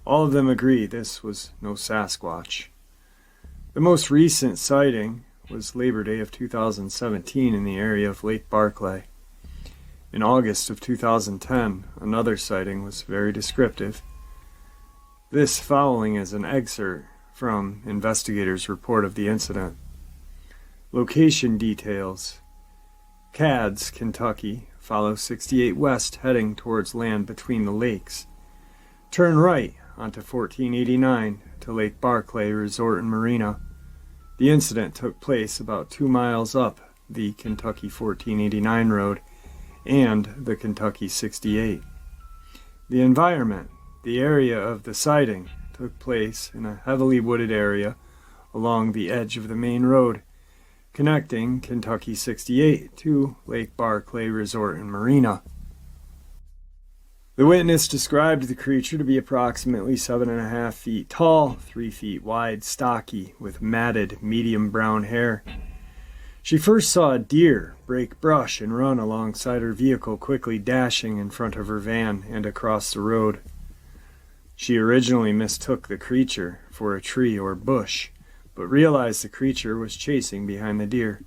All of them agree this was no Sasquatch. The most recent sighting was Labor Day of 2017 in the area of Lake Barkley. In August of 2010, another sighting was very descriptive. This following is an excerpt from investigators' report of the incident. Location details. Cads, Kentucky, follow 68 west heading towards land between the lakes. Turn right onto 1489 to Lake Barkley Resort and Marina. The incident took place about 2 miles up the Kentucky 1489 road and the Kentucky 68. The environment. The area of the sighting took place in a heavily wooded area along the edge of the main road, connecting Kentucky 68 to Lake Barkley Resort and Marina. The witness described the creature to be approximately 7.5 feet tall, 3 feet wide, stocky, with matted, medium brown hair. She first saw a deer break brush and run alongside her vehicle, quickly dashing in front of her van and across the road. She originally mistook the creature for a tree or bush, but realized the creature was chasing behind the deer.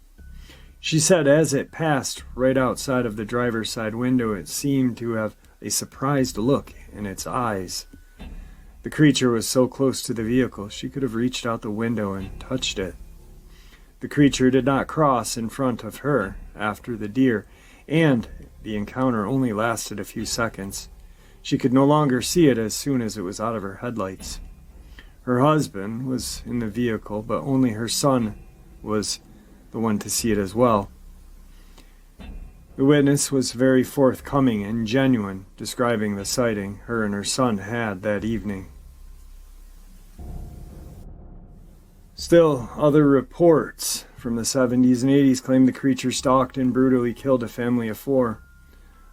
She said as it passed right outside of the driver's side window, it seemed to have a surprised look in its eyes. The creature was so close to the vehicle she could have reached out the window and touched it. The creature did not cross in front of her after the deer, and the encounter only lasted a few seconds. She could no longer see it as soon as it was out of her headlights. Her husband was in the vehicle, but only her son was the one to see it as well. The witness was very forthcoming and genuine, describing the sighting her and her son had that evening. Still, other reports from the 70s and 80s claim the creature stalked and brutally killed a family of 4.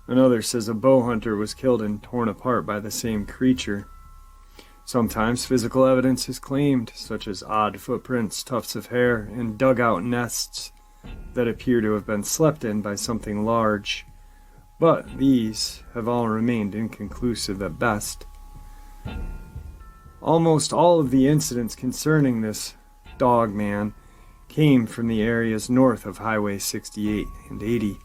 Another says a bow hunter was killed and torn apart by the same creature. Sometimes physical evidence is claimed, such as odd footprints, tufts of hair, and dugout nests that appear to have been slept in by something large. But these have all remained inconclusive at best. Almost all of the incidents concerning this Dogman came from the areas north of Highway 68 and 80.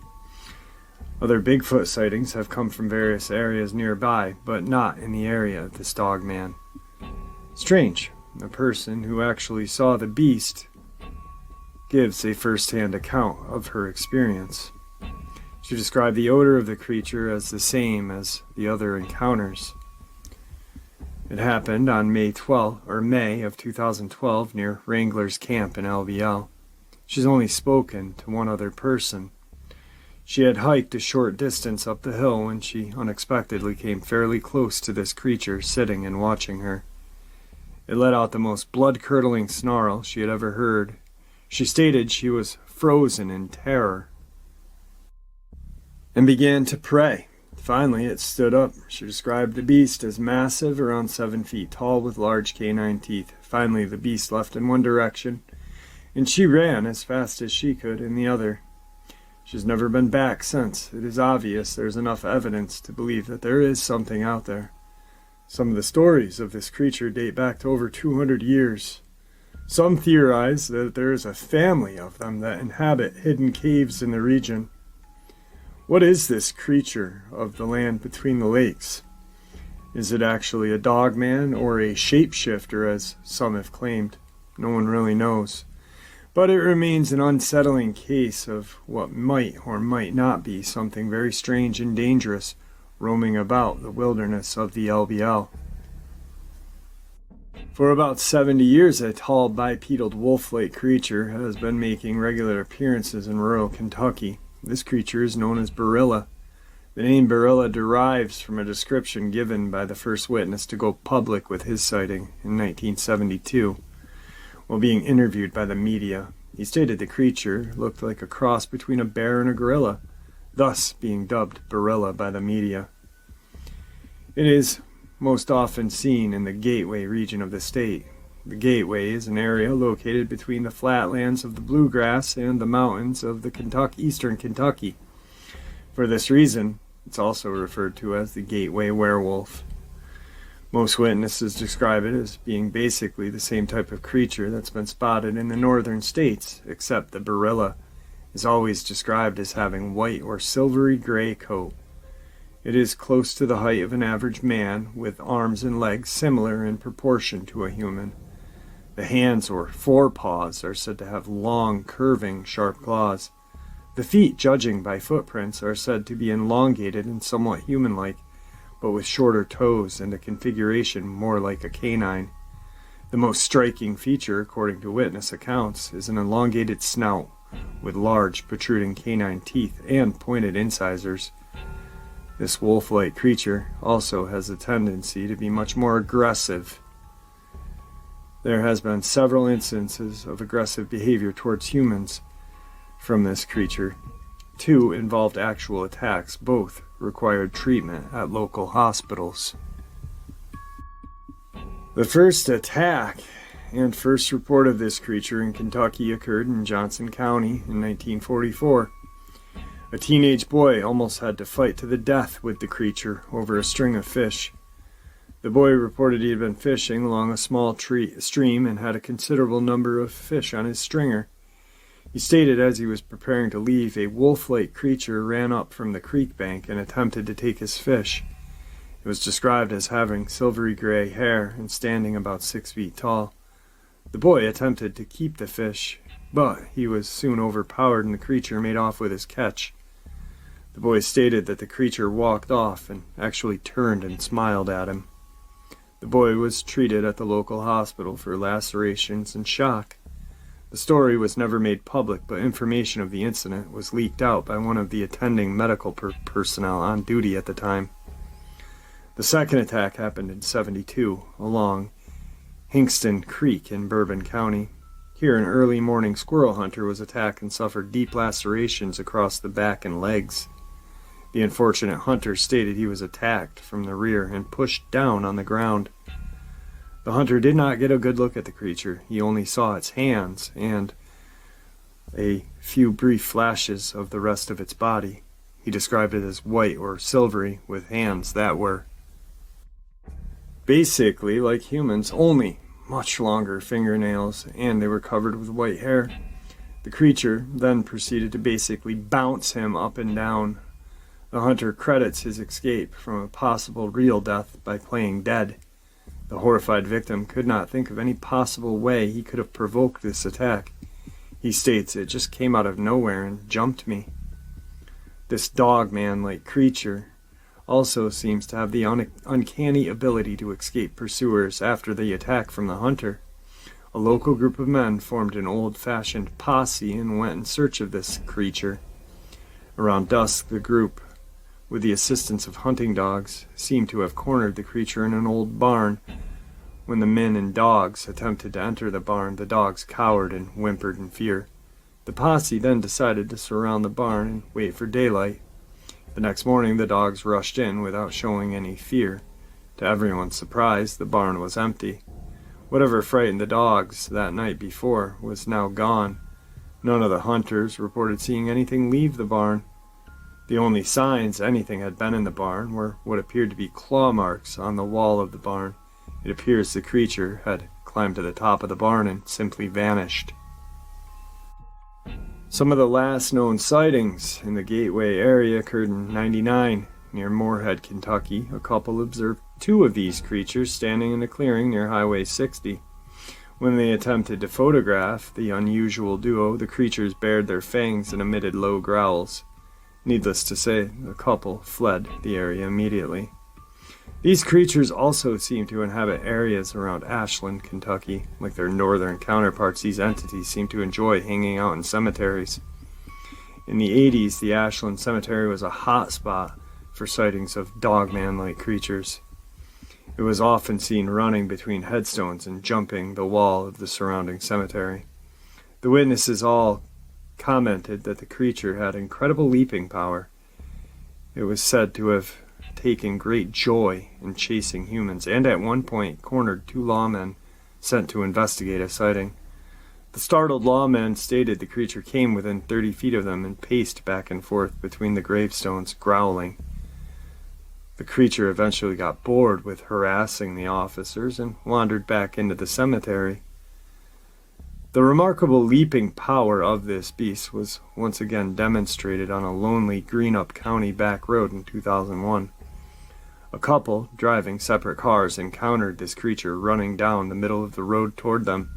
Other Bigfoot sightings have come from various areas nearby, but not in the area of this Dogman. Strange, the person who actually saw the beast gives a first-hand account of her experience. She described the odor of the creature as the same as the other encounters. It happened on May of 2012 near Wrangler's Camp in L.B.L. She's only spoken to one other person. She had hiked a short distance up the hill when she unexpectedly came fairly close to this creature sitting and watching her. It let out the most blood-curdling snarl she had ever heard. She stated she was frozen in terror and began to pray. Finally, it stood up. She described the beast as massive, around 7 feet tall, with large canine teeth. Finally, the beast left in one direction, and she ran as fast as she could in the other. She's never been back since. It is obvious there's enough evidence to believe that there is something out there. Some of the stories of this creature date back to over 200 years. Some theorize that there is a family of them that inhabit hidden caves in the region. What is this creature of the land between the lakes? Is it actually a Dogman or a shapeshifter, as some have claimed? No one really knows. But it remains an unsettling case of what might or might not be something very strange and dangerous roaming about the wilderness of the L.B.L. For about 70 years, a tall bipedal wolf-like creature has been making regular appearances in rural Kentucky. This creature is known as Barilla. The name Barilla derives from a description given by the first witness to go public with his sighting in 1972. While being interviewed by the media, he stated the creature looked like a cross between a bear and a gorilla, thus being dubbed Barilla by the media. It is most often seen in the Gateway region of the state. The Gateway is an area located between the flatlands of the Bluegrass and the mountains of the eastern Kentucky. For this reason, it's also referred to as the Gateway werewolf. Most witnesses describe it as being basically the same type of creature that's been spotted in the northern states, except the Barilla is always described as having white or silvery gray coat. It is close to the height of an average man, with arms and legs similar in proportion to a human. The hands or forepaws are said to have long, curving, sharp claws. The feet, judging by footprints, are said to be elongated and somewhat human-like, but with shorter toes and a configuration more like a canine. The most striking feature, according to witness accounts, is an elongated snout with large, protruding canine teeth and pointed incisors. This wolf-like creature also has a tendency to be much more aggressive. There has been several instances of aggressive behavior towards humans from this creature. 2 involved actual attacks. Both required treatment at local hospitals. The first attack and first report of this creature in Kentucky occurred in Johnson County in 1944. A teenage boy almost had to fight to the death with the creature over a string of fish. The boy reported he had been fishing along a small stream and had a considerable number of fish on his stringer. He stated as he was preparing to leave, a wolf-like creature ran up from the creek bank and attempted to take his fish. It was described as having silvery gray hair and standing about 6 feet tall. The boy attempted to keep the fish, but he was soon overpowered and the creature made off with his catch. The boy stated that the creature walked off and actually turned and smiled at him. The boy was treated at the local hospital for lacerations and shock. The story was never made public, but information of the incident was leaked out by one of the attending medical personnel on duty at the time. The second attack happened in '72 along Hingston Creek in Bourbon County. Here, an early morning squirrel hunter was attacked and suffered deep lacerations across the back and legs. The unfortunate hunter stated he was attacked from the rear and pushed down on the ground. The hunter did not get a good look at the creature. He only saw its hands and a few brief flashes of the rest of its body. He described it as white or silvery with hands that were basically like humans, only much longer fingernails, and they were covered with white hair. The creature then proceeded to basically bounce him up and down. The hunter credits his escape from a possible real death by playing dead. The horrified victim could not think of any possible way he could have provoked this attack. He states, "It just came out of nowhere and jumped me." This dogman-like creature also seems to have the uncanny ability to escape pursuers after the attack from the hunter. A local group of men formed an old-fashioned posse and went in search of this creature. Around dusk, the group, with the assistance of hunting dogs, seemed to have cornered the creature in an old barn. When the men and dogs attempted to enter the barn, the dogs cowered and whimpered in fear. The posse then decided to surround the barn and wait for daylight. The next morning, the dogs rushed in without showing any fear. To everyone's surprise, the barn was empty. Whatever frightened the dogs that night before was now gone. None of the hunters reported seeing anything leave the barn. The only signs anything had been in the barn were what appeared to be claw marks on the wall of the barn. It appears the creature had climbed to the top of the barn and simply vanished. Some of the last known sightings in the Gateway area occurred in '99. Near Moorhead, Kentucky, a couple observed two of these creatures standing in a clearing near Highway 60. When they attempted to photograph the unusual duo, the creatures bared their fangs and emitted low growls. Needless to say, the couple fled the area immediately. These creatures also seem to inhabit areas around Ashland, Kentucky. Like their northern counterparts, these entities seem to enjoy hanging out in cemeteries. In the '80s, the Ashland Cemetery was a hot spot for sightings of dogman-like creatures. It was often seen running between headstones and jumping the wall of the surrounding cemetery. The witnesses all commented that the creature had incredible leaping power. It was said to have taken great joy in chasing humans, and at one point cornered two lawmen sent to investigate a sighting. The startled lawmen stated the creature came within 30 feet of them and paced back and forth between the gravestones, growling. The creature eventually got bored with harassing the officers and wandered back into the cemetery. The remarkable leaping power of this beast was once again demonstrated on a lonely Greenup County back road in 2001. A couple, driving separate cars, encountered this creature running down the middle of the road toward them.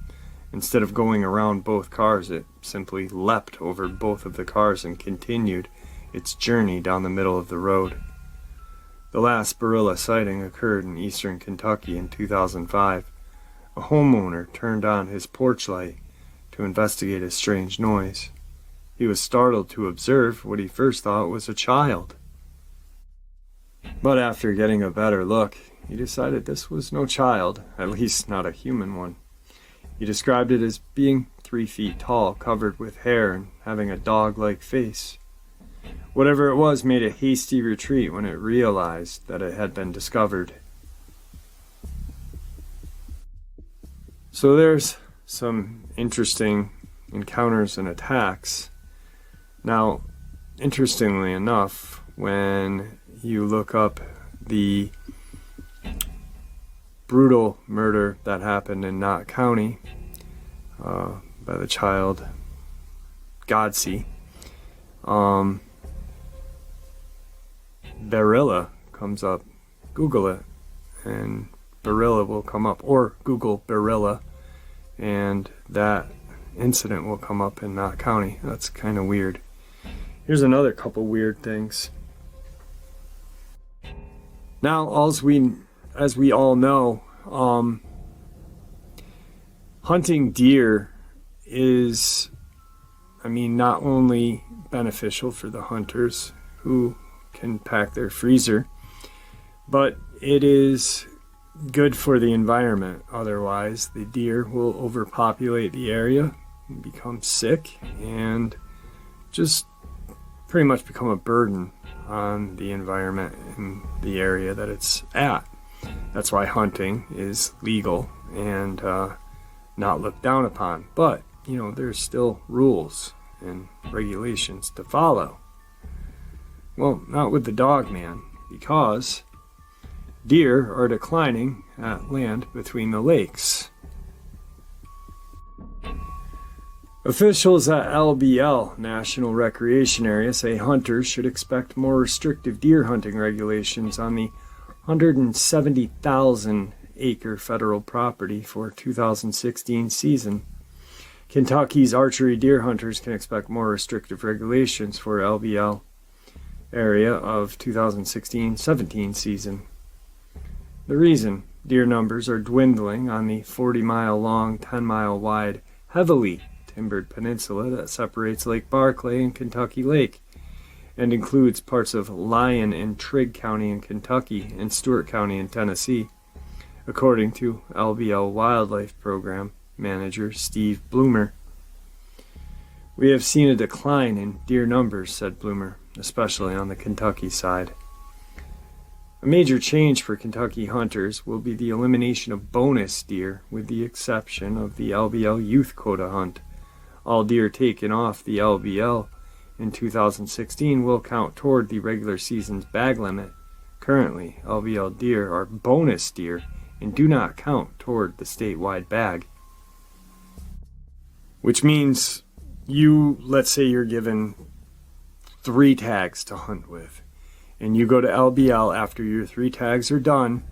Instead of going around both cars, it simply leapt over both of the cars and continued its journey down the middle of the road. The last barilla sighting occurred in eastern Kentucky in 2005. A homeowner turned on his porch light to investigate a strange noise. He was startled to observe what he first thought was a child. But after getting a better look, he decided this was no child, at least not a human one. He described it as being 3 feet tall, covered with hair, and having a dog-like face. Whatever it was made a hasty retreat when it realized that it had been discovered. So there's some interesting encounters and attacks. Now, interestingly enough, when you look up the brutal murder that happened in Knott County by the child Godsey, Barilla comes up. Google it, and Barilla will come up, or Google Barilla, and that incident will come up in Knott County. That's kind of weird. Here's another couple weird things. Now, as we all know, hunting deer is, not only beneficial for the hunters who can pack their freezer, but it is good for the environment. Otherwise, the deer will overpopulate the area, become sick, and just pretty much become a burden on the environment in the area that it's at. That's why hunting is legal and not looked down upon. But, there's still rules and regulations to follow. Well, not with the Dogman, because deer are declining at land between the lakes. Officials at L.B.L. National Recreation Area say hunters should expect more restrictive deer hunting regulations on the 170,000 acre federal property for 2016 season. Kentucky's archery deer hunters can expect more restrictive regulations for L.B.L. area of 2016-17 season. The reason: deer numbers are dwindling on the 40-mile long, 10-mile wide, heavily timbered peninsula that separates Lake Barclay and Kentucky Lake, and includes parts of Lyon and Trigg County in Kentucky and Stewart County in Tennessee, according to L.B.L. Wildlife Program Manager Steve Bloomer. "We have seen a decline in deer numbers," said Bloomer, "especially on the Kentucky side. A major change for Kentucky hunters will be the elimination of bonus deer, with the exception of the L.B.L. youth quota hunt. All deer taken off the L.B.L. in 2016 will count toward the regular season's bag limit. Currently, L.B.L. deer are bonus deer and do not count toward the statewide bag." Which means let's say you're given 3 tags to hunt with, and you go to L.B.L. after your 3 tags are done,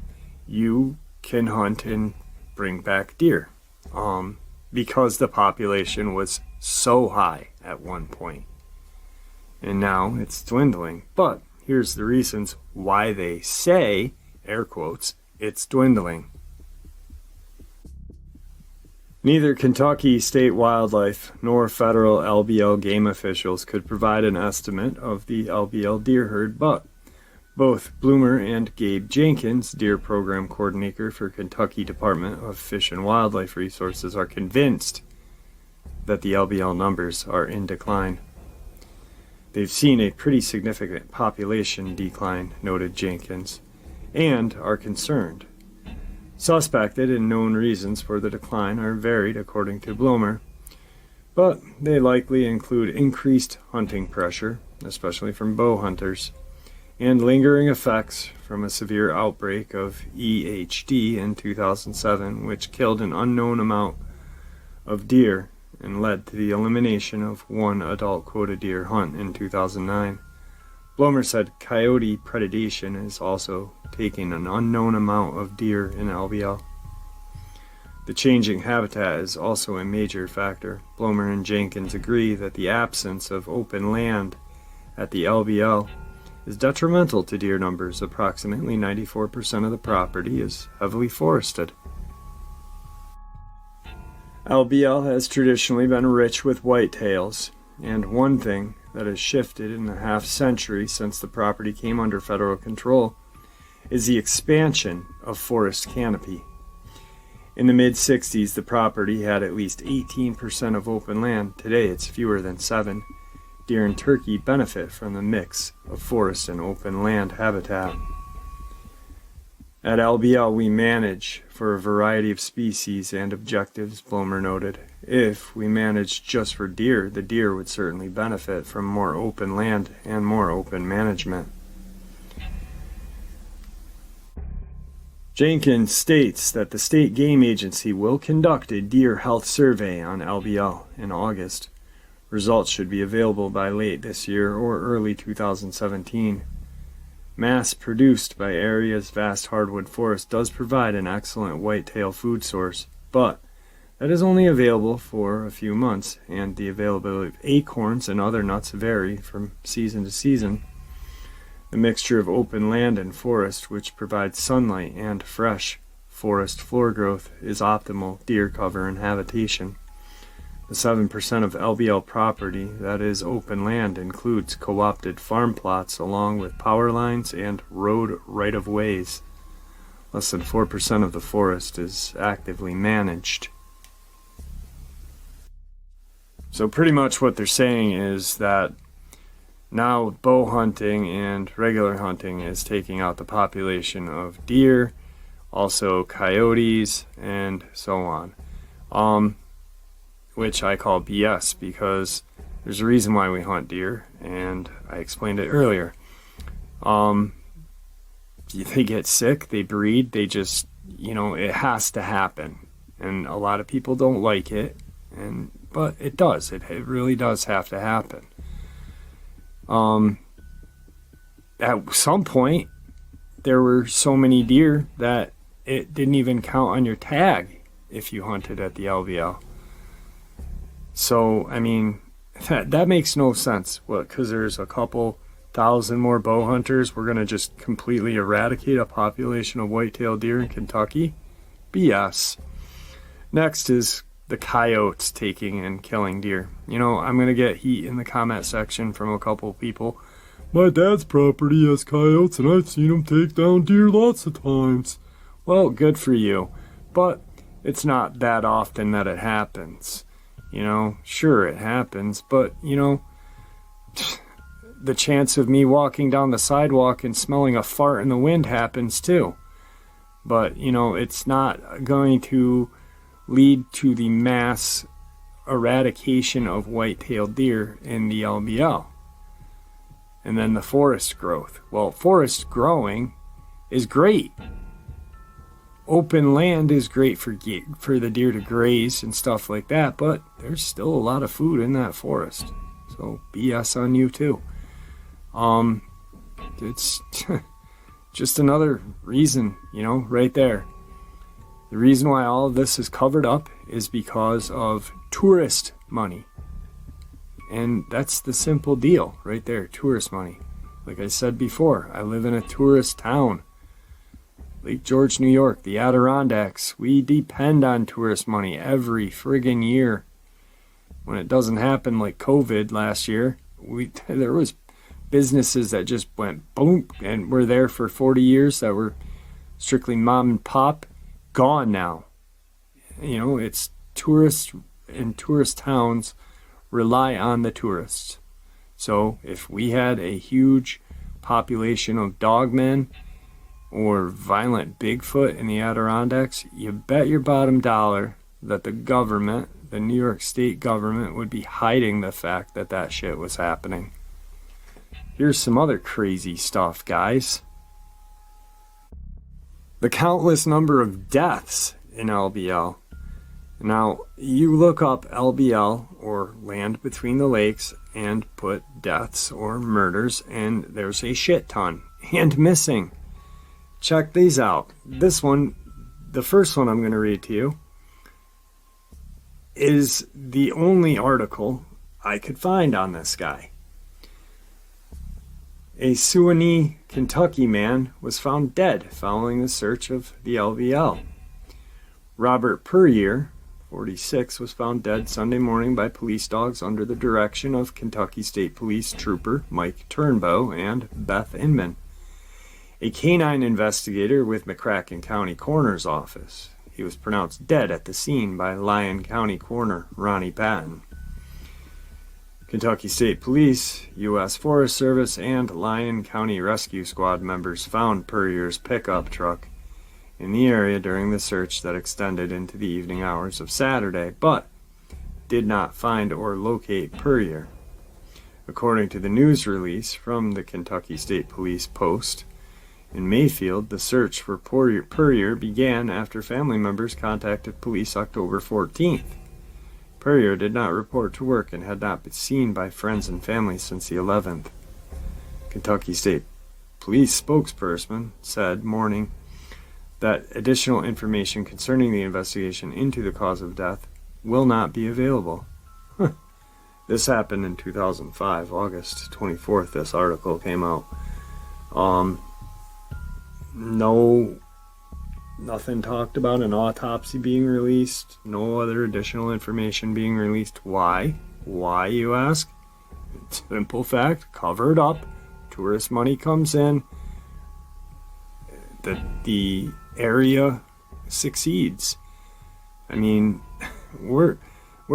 you can hunt and bring back deer. Because the population was so high at one point. And now it's dwindling. But here's the reasons why they say, air quotes, it's dwindling. Neither Kentucky State Wildlife nor federal L.B.L. game officials could provide an estimate of the L.B.L. deer herd, but both Bloomer and Gabe Jenkins, deer program coordinator for Kentucky Department of Fish and Wildlife Resources, are convinced that the L.B.L. numbers are in decline. "They've seen a pretty significant population decline," noted Jenkins, "and are concerned. Suspected and known reasons for the decline are varied, according to Bloomer, but they likely include increased hunting pressure, especially from bow hunters, and lingering effects from a severe outbreak of EHD in 2007, which killed an unknown amount of deer and led to the elimination of 1 adult quota deer hunt in 2009. Bloomer said coyote predation is also taking an unknown amount of deer in L.B.L. The changing habitat is also a major factor. Bloomer and Jenkins agree that the absence of open land at the L.B.L. is detrimental to deer numbers. Approximately 94% of the property is heavily forested. L.B.L. has traditionally been rich with whitetails, and one thing that has shifted in the half-century since the property came under federal control is the expansion of forest canopy. In the mid-60s, the property had at least 18% of open land. Today, it's fewer than 7%. Deer and turkey benefit from the mix of forest and open land habitat. At L.B.L., we manage for a variety of species and objectives, Bloomer noted. If we managed just for deer, the deer would certainly benefit from more open land and more open management. Jenkins states that the state game agency will conduct a deer health survey on L.B.L. in August. Results should be available by late this year or early 2017. Mass-produced by area's vast hardwood forest does provide an excellent whitetail food source, but that is only available for a few months, and the availability of acorns and other nuts vary from season to season. The mixture of open land and forest, which provides sunlight and fresh forest floor growth, is optimal deer cover and habitation. The 7% of L.B.L. property that is open land includes co-opted farm plots along with power lines and road right-of-ways. Less than 4% of the forest is actively managed. So pretty much what they're saying is that now bow hunting and regular hunting is taking out the population of deer, also coyotes, and so on. Which I call BS, because there's a reason why we hunt deer, and I explained it earlier. They get sick, they breed, they just, it has to happen. And a lot of people don't like it, but it does. It really does have to happen. At some point, there were so many deer that it didn't even count on your tag if you hunted at the L.B.L. So, I mean, that makes no sense. What, because there's a couple thousand more bow hunters, we're going to just completely eradicate a population of white-tailed deer in Kentucky? BS. Next is the coyotes taking and killing deer. I'm going to get heat in the comment section from a couple people. My dad's property has coyotes, and I've seen them take down deer lots of times. Well, good for you. But it's not that often that it happens. Sure it happens, but, the chance of me walking down the sidewalk and smelling a fart in the wind happens too. But, it's not going to lead to the mass eradication of white-tailed deer in the L.B.L. And then the forest growth. Well, forest growing is great. Open land is great for the deer to graze and stuff like that, but there's still a lot of food in that forest. So BS on you too. It's just another reason, right there. The reason why all of this is covered up is because of tourist money. And that's the simple deal right there, tourist money. Like I said before, I live in a tourist town. Lake George, New York, the Adirondacks. We depend on tourist money every friggin' year. When it doesn't happen like COVID last year, there was businesses that just went boom and were there for 40 years that were strictly mom and pop. Gone now. It's tourists, and tourist towns rely on the tourists. So if we had a huge population of dogmen or violent Bigfoot in the Adirondacks, you bet your bottom dollar that the government, the New York State government, would be hiding the fact that that shit was happening. Here's some other crazy stuff, guys. The countless number of deaths in L.B.L. Now, you look up L.B.L. or land between the lakes and put deaths or murders, and there's a shit ton. And missing. Check these out. This one, the first one I'm going to read to you, is the only article I could find on this guy. A Sewanee, Kentucky man was found dead following the search of the L.B.L. Robert Puryear, 46, was found dead Sunday morning by police dogs under the direction of Kentucky State Police Trooper Mike Turnbow and Beth Inman, a canine investigator with McCracken County Coroner's Office. He was pronounced dead at the scene by Lyon County Coroner Ronnie Patton. Kentucky State Police, U.S. Forest Service, and Lyon County Rescue Squad members found Puryear's pickup truck in the area during the search that extended into the evening hours of Saturday, but did not find or locate Puryear. According to the news release from the Kentucky State Police Post, in Mayfield, the search for Puryear began after family members contacted police October 14th. Puryear did not report to work and had not been seen by friends and family since the 11th. Kentucky State Police spokesperson said morning that additional information concerning the investigation into the cause of death will not be available. This happened in 2005, August 24th, this article came out. No nothing talked about an autopsy being released, no other additional information being released. Why? Why, you ask? Simple fact, cover it up. Tourist money comes in. The area succeeds. I mean, we're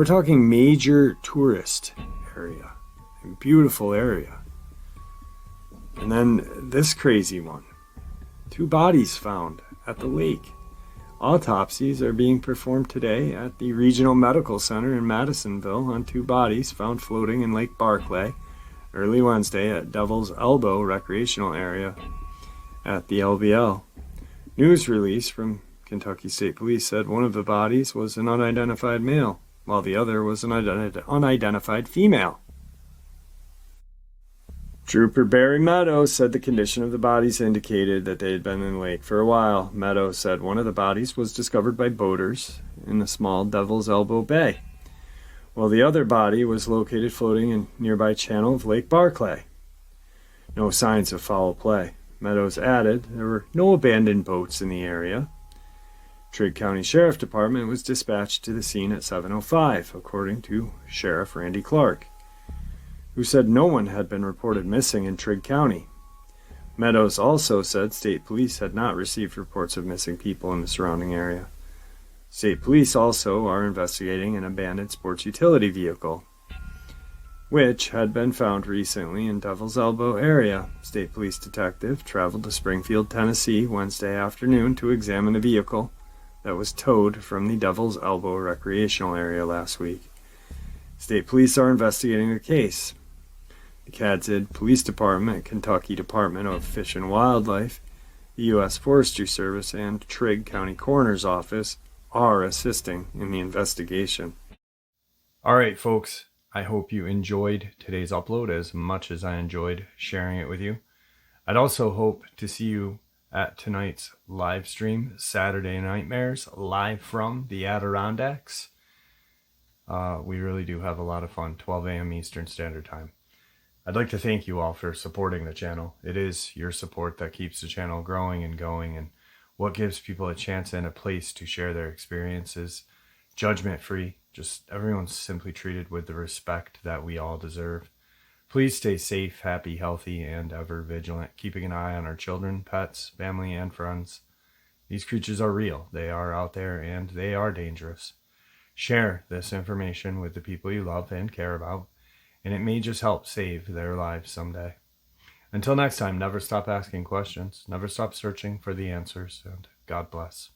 talking major tourist area, beautiful area. And then this crazy one. 2 bodies found at the lake. Autopsies are being performed today at the Regional Medical Center in Madisonville on 2 bodies found floating in Lake Barclay early Wednesday at Devil's Elbow Recreational Area at the L.B.L. News release from Kentucky State Police said one of the bodies was an unidentified male, while the other was an unidentified female. Trooper Barry Meadows said the condition of the bodies indicated that they had been in the lake for a while. Meadows said one of the bodies was discovered by boaters in the small Devil's Elbow Bay, while the other body was located floating in nearby channel of Lake Barclay. No signs of foul play. Meadows added there were no abandoned boats in the area. Trigg County Sheriff Department was dispatched to the scene at 7:05, according to Sheriff Randy Clark, who said no one had been reported missing in Trigg County. Meadows also said state police had not received reports of missing people in the surrounding area. State police also are investigating an abandoned sports utility vehicle, which had been found recently in Devil's Elbow area. State police detective traveled to Springfield, Tennessee Wednesday afternoon to examine the vehicle that was towed from the Devil's Elbow recreational area last week. State police are investigating the case. The Kadzid Police Department, Kentucky Department of Fish and Wildlife, the U.S. Forestry Service, and Trigg County Coroner's Office are assisting in the investigation. All right, folks. I hope you enjoyed today's upload as much as I enjoyed sharing it with you. I'd also hope to see you at tonight's live stream, Saturday Nightmares, live from the Adirondacks. We really do have a lot of fun, 12 a.m. Eastern Standard Time. I'd like to thank you all for supporting the channel. It is your support that keeps the channel growing and going, and what gives people a chance and a place to share their experiences, judgment-free. Just everyone's simply treated with the respect that we all deserve. Please stay safe, happy, healthy, and ever vigilant, keeping an eye on our children, pets, family, and friends. These creatures are real. They are out there, and they are dangerous. Share this information with the people you love and care about, and it may just help save their lives someday. Until next time, never stop asking questions, never stop searching for the answers, and God bless.